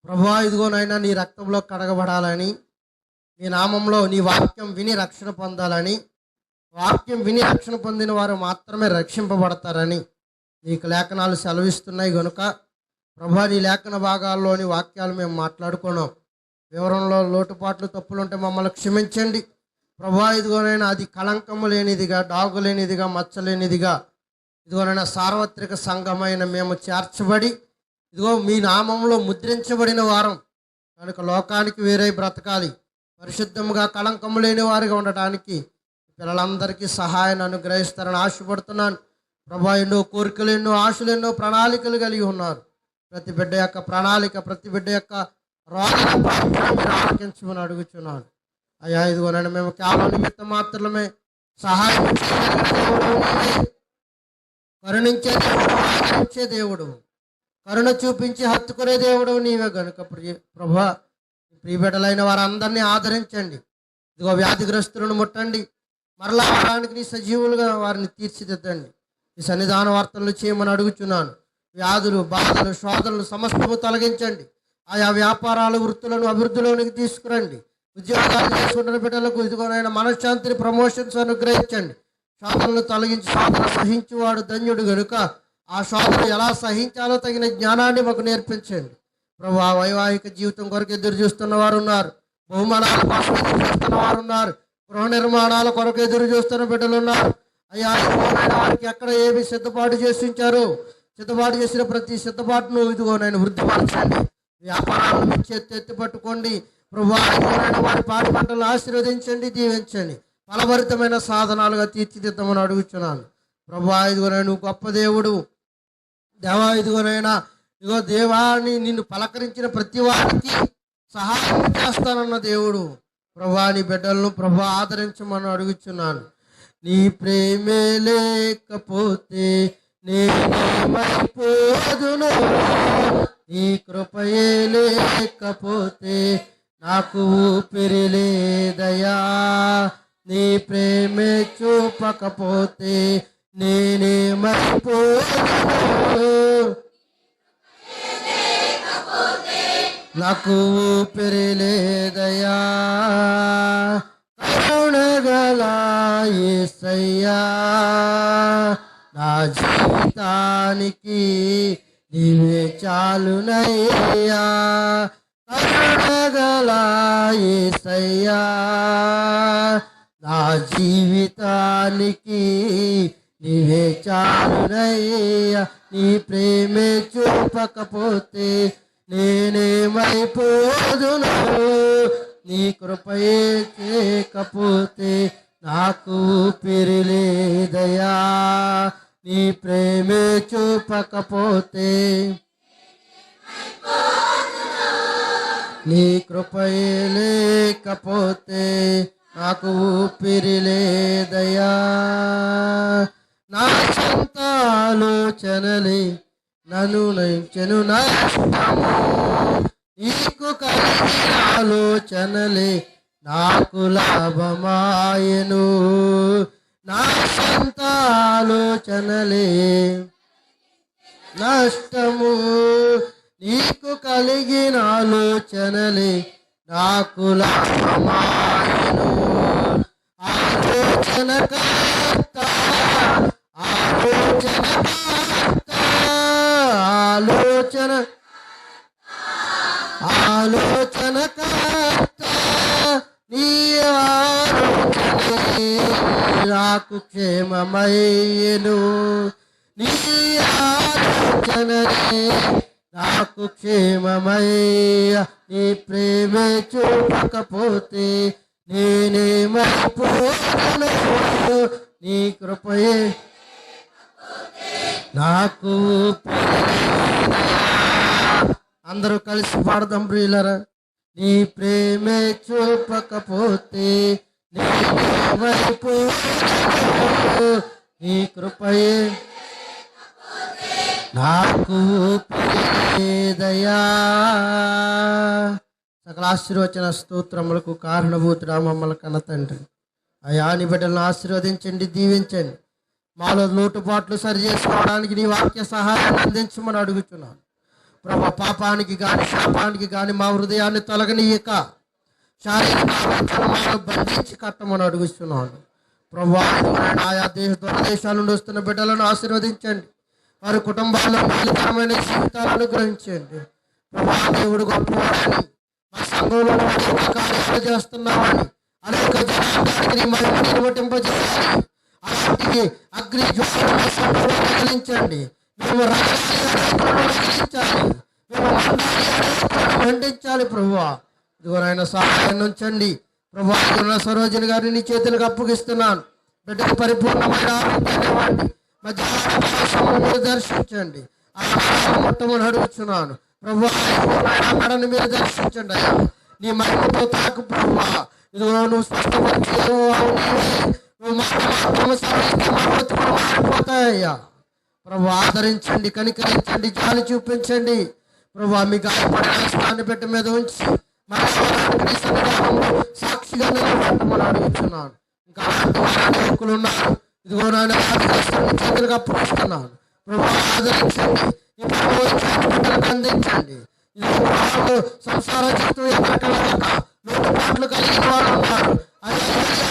ప్రభువా, ఇదిగోనైనా నీ రక్తంలో కడగబడాలని, నీ నామంలో నీ వాక్యం విని రక్షణ పొందాలని, వాక్యం విని రక్షణ పొందిన వారు మాత్రమే రక్షింపబడతారని నీకు లేఖనాలు సెలవిస్తున్నాయి కనుక ప్రభువా, నీ లేఖన భాగాల్లోని వాక్యాలు మేము మాట్లాడుకున్నాం. వివరంలో లోటుపాట్లు తప్పులుంటే మమ్మల్ని క్షమించండి. ప్రభువా, ఇదిగోనైనా అది కళంకము లేనిదిగా, డాగు లేనిదిగా, మచ్చలేనిదిగా, ఇదిగోనైనా సార్వత్రిక సంఘమైన మేము చేర్చబడి ఇదిగో మీ నామంలో ముద్రించబడిన వారం కనుక లోకానికి వేరే బ్రతకాలి, పరిశుద్ధంగా కళంకము లేని వారిగా ఉండటానికి పిల్లలందరికీ సహాయాన్ని అనుగ్రహిస్తారని ఆశపడుతున్నాను. ప్రభువా, ఎన్నో కోరికలు, ఎన్నో ఆశలు, ఎన్నో ప్రణాళికలు కలిగి ఉన్నారు. ప్రతి బిడ్డ యొక్క ప్రణాళిక, ప్రతి బిడ్డ యొక్క రోగాలను ఆలకించమని అడుగుతున్నాను. అయ్యా, ఇదిగోనైనా మేము కేవలం నిమిత్తం మాత్రమే సహాయం కరుణించే దేవుడు, కరుణ చూపించి హత్తుకునే దేవుడు నీవే గనుక ప్రభువా, ప్రియబిడ్డలైన వారందరినీ ఆదరించండి. ఇదిగో వ్యాధిగ్రస్తులను ముట్టండి, మరలా వారానికి నీ సజీవులుగా వారిని తీర్చిదిద్దండి. ఈ సన్నిధాన వార్తలు చేయమని అడుగుచున్నాను. వ్యాధులు, బాధలు, శోధనలు సమస్తము తొలగించండి. ఆయా వ్యాపారాలు, వృత్తులను అభివృద్ధిలోనికి తీసుకురండి. ఉద్యోగాలు చేసుకుంటున్న బిడ్డలకు ఇదిగోనైనా మనశ్శాంతిని, ప్రమోషన్స్ అనుగ్రహించండి. శోధనలు తొలగించి సాధన సహించేవాడు ధన్యుడు గనుక ఆ శోధన ఎలా సహించాలో తగిన జ్ఞానాన్ని మాకు నేర్పించండి. ప్రభు, ఆ వైవాహిక జీవితం కొరకు ఎదురు చూస్తున్న వారు ఉన్నారు, బహుమానాల కోసం ఎదురు చూస్తున్న వారు ఉన్నారు, గృహ నిర్మాణాల కొరకు ఎదురు చూస్తున్న బిడ్డలు ఉన్నారు. అయ్యా, వారికి ఎక్కడ ఏమి సిద్ధపాటు చేసి ఉంచారో సిద్ధపాటు చేసిన ప్రతి సిద్ధపాటును ఇదిగోనైనా వృద్ధిపరచండి. వ్యాపారాలను ఎత్తి పట్టుకోండి. ప్రభు, వారి పాడి పంటలు ఆశీర్వదించండి, దీవించండి, ఫలభరితమైన సాధనాలుగా తీర్చిదిద్దమని అడుగుతున్నాను. ప్రభు, ఇదిగోనైనా నువ్వు గొప్ప దేవుడు. దేవా, ఇదిగోనైనా ఇదిగో దేవాన్ని నిన్ను పలకరించిన ప్రతి వారికి సహాయం చేస్తానన్న దేవుడు. ప్రభా, నీ బిడ్డలను ప్రభు ఆదరించమని అడుగుచున్నాను. నీ ప్రేమే లేకపోతే నేనేమైపోదును, నీ కృపయే లేకపోతే నాకు ఊపిరి లేదయా, నీ ప్రేమే చూపకపోతే నేనేమైపోదును, నాకు ఊపిరి లేదయా. కరుణగల యేసయ్యా, నా జీవితానికి నీవే చాలునయ్యా. కరుణగల యేసయ్యా, నా జీవితానికి నీవే చాలునయ్యా. నీ ప్రేమే చూపకపోతే నేనేమైపోదును, నీ కృపయే చేయకపోతే నాకు ఊపిరి లేదయా. నీ ప్రేమే చూపకపోతే నీ కృపయే లేకపోతే నాకు ఊపిరి లేదయా. నా సొంత ఆలోచనలే నన్ను నయించెను నష్టము. నీకు కలిగిన ఆలోచనలే నాకు లాభమాయను. నా సొంత ఆలోచనలే నష్టము. నీకు కలిగిన ఆలోచనలే నాకు లాభమాయను. ఆలోచనకర్త ఆలోచనకర్త ఆలోచన ఆలోచనకర్త నీ ఆలోచనే నాకు క్షేమమయ్యను. నీ ఆలోచననే నాకు క్షేమమయ్య. నీ ప్రేమే చూపకపోతే నేనేమైపోను. నీ కృపయే నాకు. అందరూ కలిసి పాడదాం ప్రియులరా. నీ ప్రేమే చూపకపోతే నేనేమైపోను. నీ కృపయే నాకు దయా. సకల ఆశీర్వచన స్తోత్రములకు కారణభూతుడా మమ్మల్ని కన్న తండ్రి అయా, నీ బిడ్డలను ఆశీర్వదించండి, దీవించండి. మాలో లోటుపాట్లు సరి చేసుకోవడానికి నీ వాక్య సహాయాన్ని అందించమని అడుగుతున్నాను ప్రభా. పాపానికి కానీ శాపానికి కానీ మా హృదయాన్ని తొలగనీయక శారీరక ఆలోచనలను బంధించి కట్టమని అడుగుతున్నాను ప్రభా. ఆయా దూరదేశాల నుండి వస్తున్న బిడ్డలను ఆశీర్వదించండి. వారి కుటుంబాల్లో మేలుకరమైన జీవితాలను గ్రహించండి ప్రభా. దేవుడు గొప్పవాడని మా సంఘంలో కార్యాలు చేస్తున్నామని అనేక జనాంగానికి మహిమ నిర్వర్తింపజేయాలి. అలాంటి అగ్ని జ్వాలను కలిగించండి. మేము ఖండించాలి ప్రభువా. ఇదిగోనైనా సహాయం ఉంచండి ప్రభా. సరోజిని గారిని నీ చేతులకు అప్పగిస్తున్నాను. బిడ్డకు పరిపూర్ణమైన ఆరోగ్యాన్ని ఇవ్వండి. మధ్య దర్శించండి. మొట్టమొదటి అడుగుతున్నాను ప్రభా. మెడని మీరు దర్శించండి అయ్యా. నీ మహిమతో తాకు ప్రభువా. ఇదిగో నువ్వు స్పష్టపరిచిపోతాయ్యా ప్రభు. ఆదరించండి, కనికరించండి, జాలి చూపించండి ప్రభు. మీ గాయపడిన స్థాన్ని బిడ్డ మీద ఉంచి సాక్షిగా నిలబెట్టమని అడుగుతున్నాను. ఇంకా యువకులు ఉన్నారు. ఇదిగో నాయన చేతులుగా అప్పగిస్తున్నాను ప్రభు. ఆదరించండి, ఈ బిడ్డలకు అందించండి. సంసార జీవితం లోటుపాట్లు కలిగిన వాళ్ళు ఉన్నారు.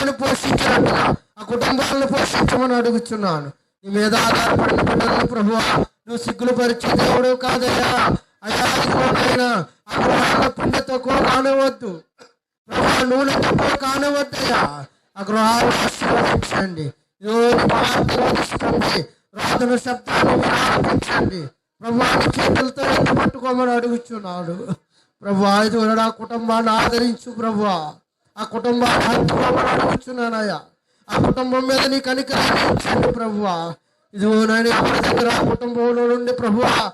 అది పోషించినట్టుగా ఆ కుటుంబాలను పోషించమని అడుగుతున్నాను. నీ మీద ఆధారపడిన బిడ్డలను ప్రభువా నువ్వు సిగ్గులు పరిచే దేవుడు కాదయ్యా. అయ్యా పిండి తక్కువ కానివద్దు ప్రభా. నూనె తక్కువ కానివద్దయ్యా. ఆ గృహాలు ఆశీర్వదించండి. రాధన శబ్దాన్ని ఆలపించండి ప్రభా. చేతులతో ఎంత పట్టుకోమని అడుగుచున్నాడు ప్రభా. ఇది ఆ కుటుంబాన్ని ఆదరించు ప్రభా. ఆ కుటుంబాన్ని హత్తుకోమని అడుగుచున్నానయ్యా. ఆ కుటుంబం మీద నీ కనికరించండి ప్రభువా. ఇదిగో నాయన ఎవరి దగ్గర ఆ కుటుంబంలో నుండి ప్రభువా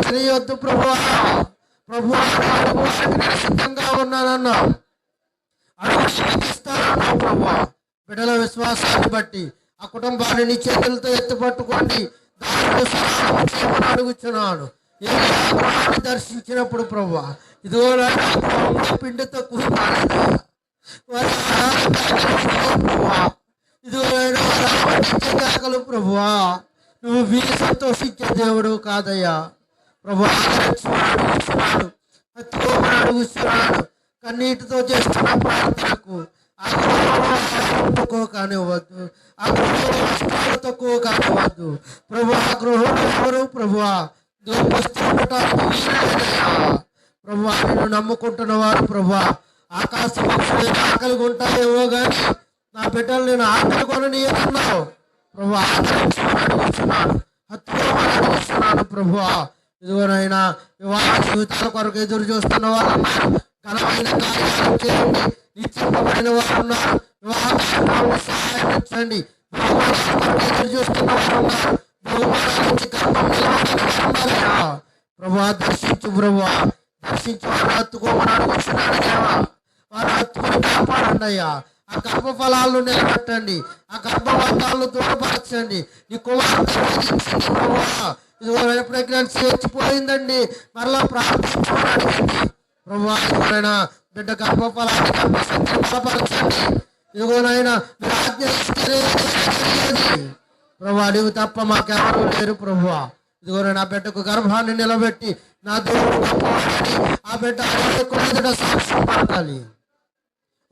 చేయొద్దు ప్రభువా. ప్రభువా సిద్ధంగా ఉన్నానన్నా అడుగుతానన్నా ప్రభువా. బిడ్డల విశ్వాసాన్ని బట్టి ఆ కుటుంబాన్ని నీ చేతులతో ఎత్తి పట్టుకోండి. దాని అడుగుచున్నాను. దర్శించినప్పుడు ప్రభువా ఇదిగో పిండితో కూర్చోగలరు ప్రభువా. నువ్వు వీరి సంతోషించే దేవుడు కాదయ్యా ప్రభువా. అడుగుతున్నాడు కన్నీటితో చేస్తున్న ప్రార్థనకు తక్కువ కానివ్వద్దు. ఆ గృహంలో తక్కువ కానివ్వద్దు ప్రభువా. గృహంలో ఎవరు ప్రభువా ప్రభువా నేను నమ్ముకుంటున్న వారు ప్రభువా. ఆకాశ పక్షులు ఆకలిగా ఉంటాయేమో కానీ నా బిడ్డలు నేను ఆకలి కొననీయన్నావు ప్రభువా. అడుగుతున్నాను ప్రభువా. ఇదిగోనైనా వివాహ జీవితాల కొరకు ఎదురు చూస్తున్న వారు ఘనమైన కార్యాలు చేయండి. నిశ్చితమైన వారు ఉన్నారు. వివాహ సహాయించండి. ఎదురు చూస్తున్న వారు ఉన్నారు. ప్రభువా దర్శించు ప్రభువా. దర్శించి వారు హత్తుకోమని అడుగుతున్నాను దేవా. వారు హత్తుకొని కాపాడండి అయ్యా. ఆ గర్భఫలాలను నిలబెట్టండి, ఆ గర్భవతాలను దూరపరచండి. నీ కుమార్తె ప్రెగ్నెన్సీ వచ్చిపోయిందండి, మరలా ప్రార్థించండి ప్రభా. ఇదిగోనైనా బిడ్డ గర్భఫలాన్ని గర్భశక్తిని బలపరచండి. ఇదిగోనైనా మీరు ఆజ్ఞ ఇస్తేనే ప్రభా, నీవు తప్ప మాకెవరూ లేరు ప్రభువా. ఇదిగోనే నా బిడ్డకు గర్భాన్ని నిలబెట్టి నా దేవుడు గొప్పవాడని ఆ బిడ్డ సాక్ష్యం పడాలి.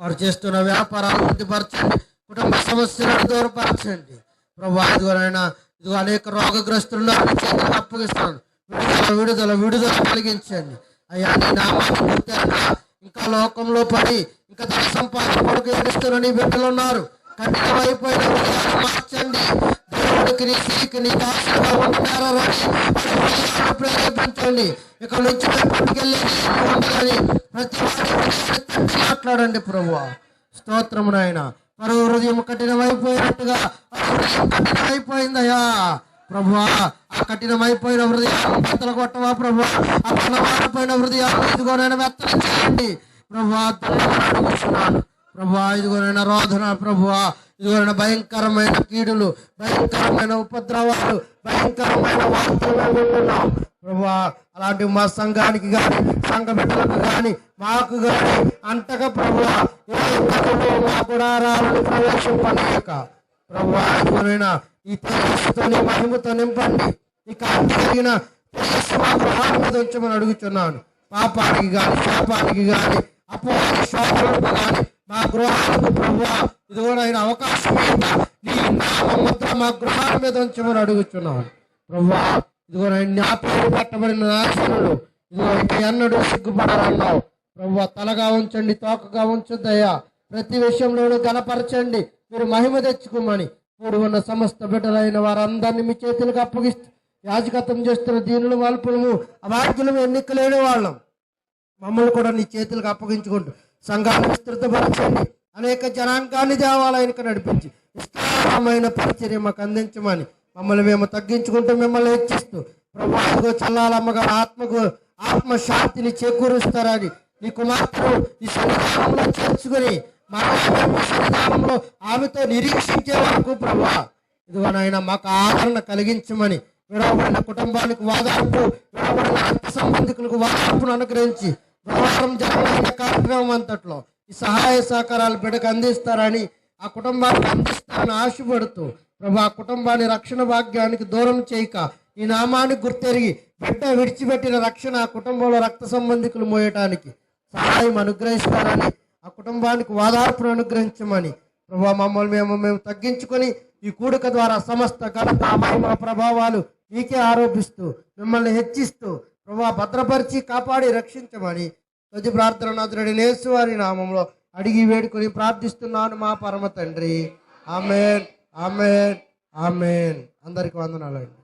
వారు చేస్తున్న వ్యాపారాలు వృద్ధిపరచండి, కుటుంబ సమస్యలను దూరపరచండి ప్రభా. ఇదిగోనైనా ఇదిగో అనేక రోగగ్రస్తులను అప్పగిస్తాను. విడుదల విడుదల కలిగించండి అయ్యా. నీ నామాన్ని గుర్తెరగ ఇంకా లోకంలో పడి ఇంకా ధన సంపాదన కొరకు ఏడుస్తున్న నీ బిడ్డలు ఉన్నారు. కఠినమైపోయిన మార్చండి. దేవుడికి నీ స్త్రీకి నీ దాసుగా ప్రేరేపించండి. ఇక్కడ నుంచి పట్టుకెళ్ళి ప్రతి మాట్లాడండి ప్రభువా. స్తోత్రము నాయన. మరో హృదయం కఠినమైపోయినట్టుగా కఠినమైపోయిందయ్యా ప్రభువా. ఆ కఠినమైపోయిన హృదయాలను బెత్తలు కొట్టవా ప్రభువా. ఆ కఠినమైపోయిన హృదయాలను ఇదిగోనైనా బెత్తలు చేయండి ప్రభువా. ప్రభువా ఇదిగోనైనా రోధన ప్రభువా, ఇదిగోనైనా భయంకరమైన కీడులు, భయంకరమైన ఉపద్రవాలు, భయంకరమైన వార్తలు ప్రభువా. అలాంటి మా సంఘానికి కానీ సంఘ బిడ్డలకు కానీ మాకు కానీ అంతగా ప్రభువా మా గుడారాలను ప్రవేశింపలేక ప్రభువా ఇదిగోనైనా ఈ తేజస్సుతో నీ మహిమతో నింపండి. ఇక కలిగిన మీద ఉంచమని అడుగుతున్నాను. పాపానికి కానీ శాపానికి కానీ అపోహ శోభలకు కానీ మా గృహాలకు ప్రభువా ఇదిగోనైనా అవకాశం నీ ముద్ర మా గృహాల మీద ఉంచమని అడుగుతున్నాను ప్రభువా. ఇదిగోనైనా నా పేరు పెట్టబడిన నాశనులు ఇదిగో ఎన్నడూ సిగ్గుపడాలన్నావు ప్రభువా. తలగా ఉంచండి, తోకగా ఉంచొద్దయ్యా. ప్రతి విషయంలోనూ గణపరచండి, మీరు మహిమ తెచ్చుకోమని కూడి ఉన్న సమస్త బిడ్డలైన వారందరినీ మీ చేతులకు అప్పగిస్తూ యాజకత్వం చేస్తున్న దీనులు మల్పులము అవాక్యులము ఎన్నికలేని వాళ్ళం మమ్మల్ని కూడా నీ చేతులకు అప్పగించుకుంటూ సంఘాన్ని విస్తృతపరచండి. అనేక జనాంగాన్ని దేవాలయానికి నడిపించి విస్తారమైన పరిచర్య మాకు అందించమని మమ్మల్ని మేము తగ్గించుకుంటూ మిమ్మల్ని హెచ్చిస్తూ ప్రభావితో చల్లాలమ్మగా ఆత్మశాంతిని చేకూరుస్తారని నీ కుమార్తెను ఈ సన్నిధానంలో చేర్చుకుని సన్నిధానంలో ఆమెతో నిరీక్షించే వరకు ప్రభా ఇదిగోనైనా మాకు ఆదరణ కలిగించమని విడవబడిన కుటుంబానికి వాదార్పు, విడవబడిన రక్త సంబంధికులకు వాదార్పును అనుగ్రహించి వ్యవహారం జరగబడిన కార్యక్రమం అంతట్లో ఈ సహాయ సహకారాలు బిడ్డకు అందిస్తారని ఆ కుటుంబానికి అందిస్తారని ఆశపడుతూ ప్రభా ఆ కుటుంబాన్ని రక్షణ భాగ్యానికి దూరం చేయక ఈ నామాన్ని గుర్తెరిగి బిడ్డ విడిచిపెట్టిన రక్షణ ఆ కుటుంబంలో రక్త సంబంధికులు మోయటానికి సహాయం అనుగ్రహిస్తారని ఆ కుటుంబానికి వాదార్పును అనుగ్రహించమని ప్రభా మమ్మల్ని మేము తగ్గించుకొని ఈ కూడిక ద్వారా సమస్త ఘనత మహిమ ప్రభావాలు మీకే ఆరోపిస్తూ మిమ్మల్ని హెచ్చిస్తూ ప్రభా భద్రపరిచి కాపాడి రక్షించమని తుది ప్రార్థన నాథుడి యేసు వారి నామంలో అడిగి వేడుకొని ప్రార్థిస్తున్నాను మా పరమ తండ్రి. ఆమేన్, ఆమేన్, ఆమేన్. అందరికి వందనాలండి.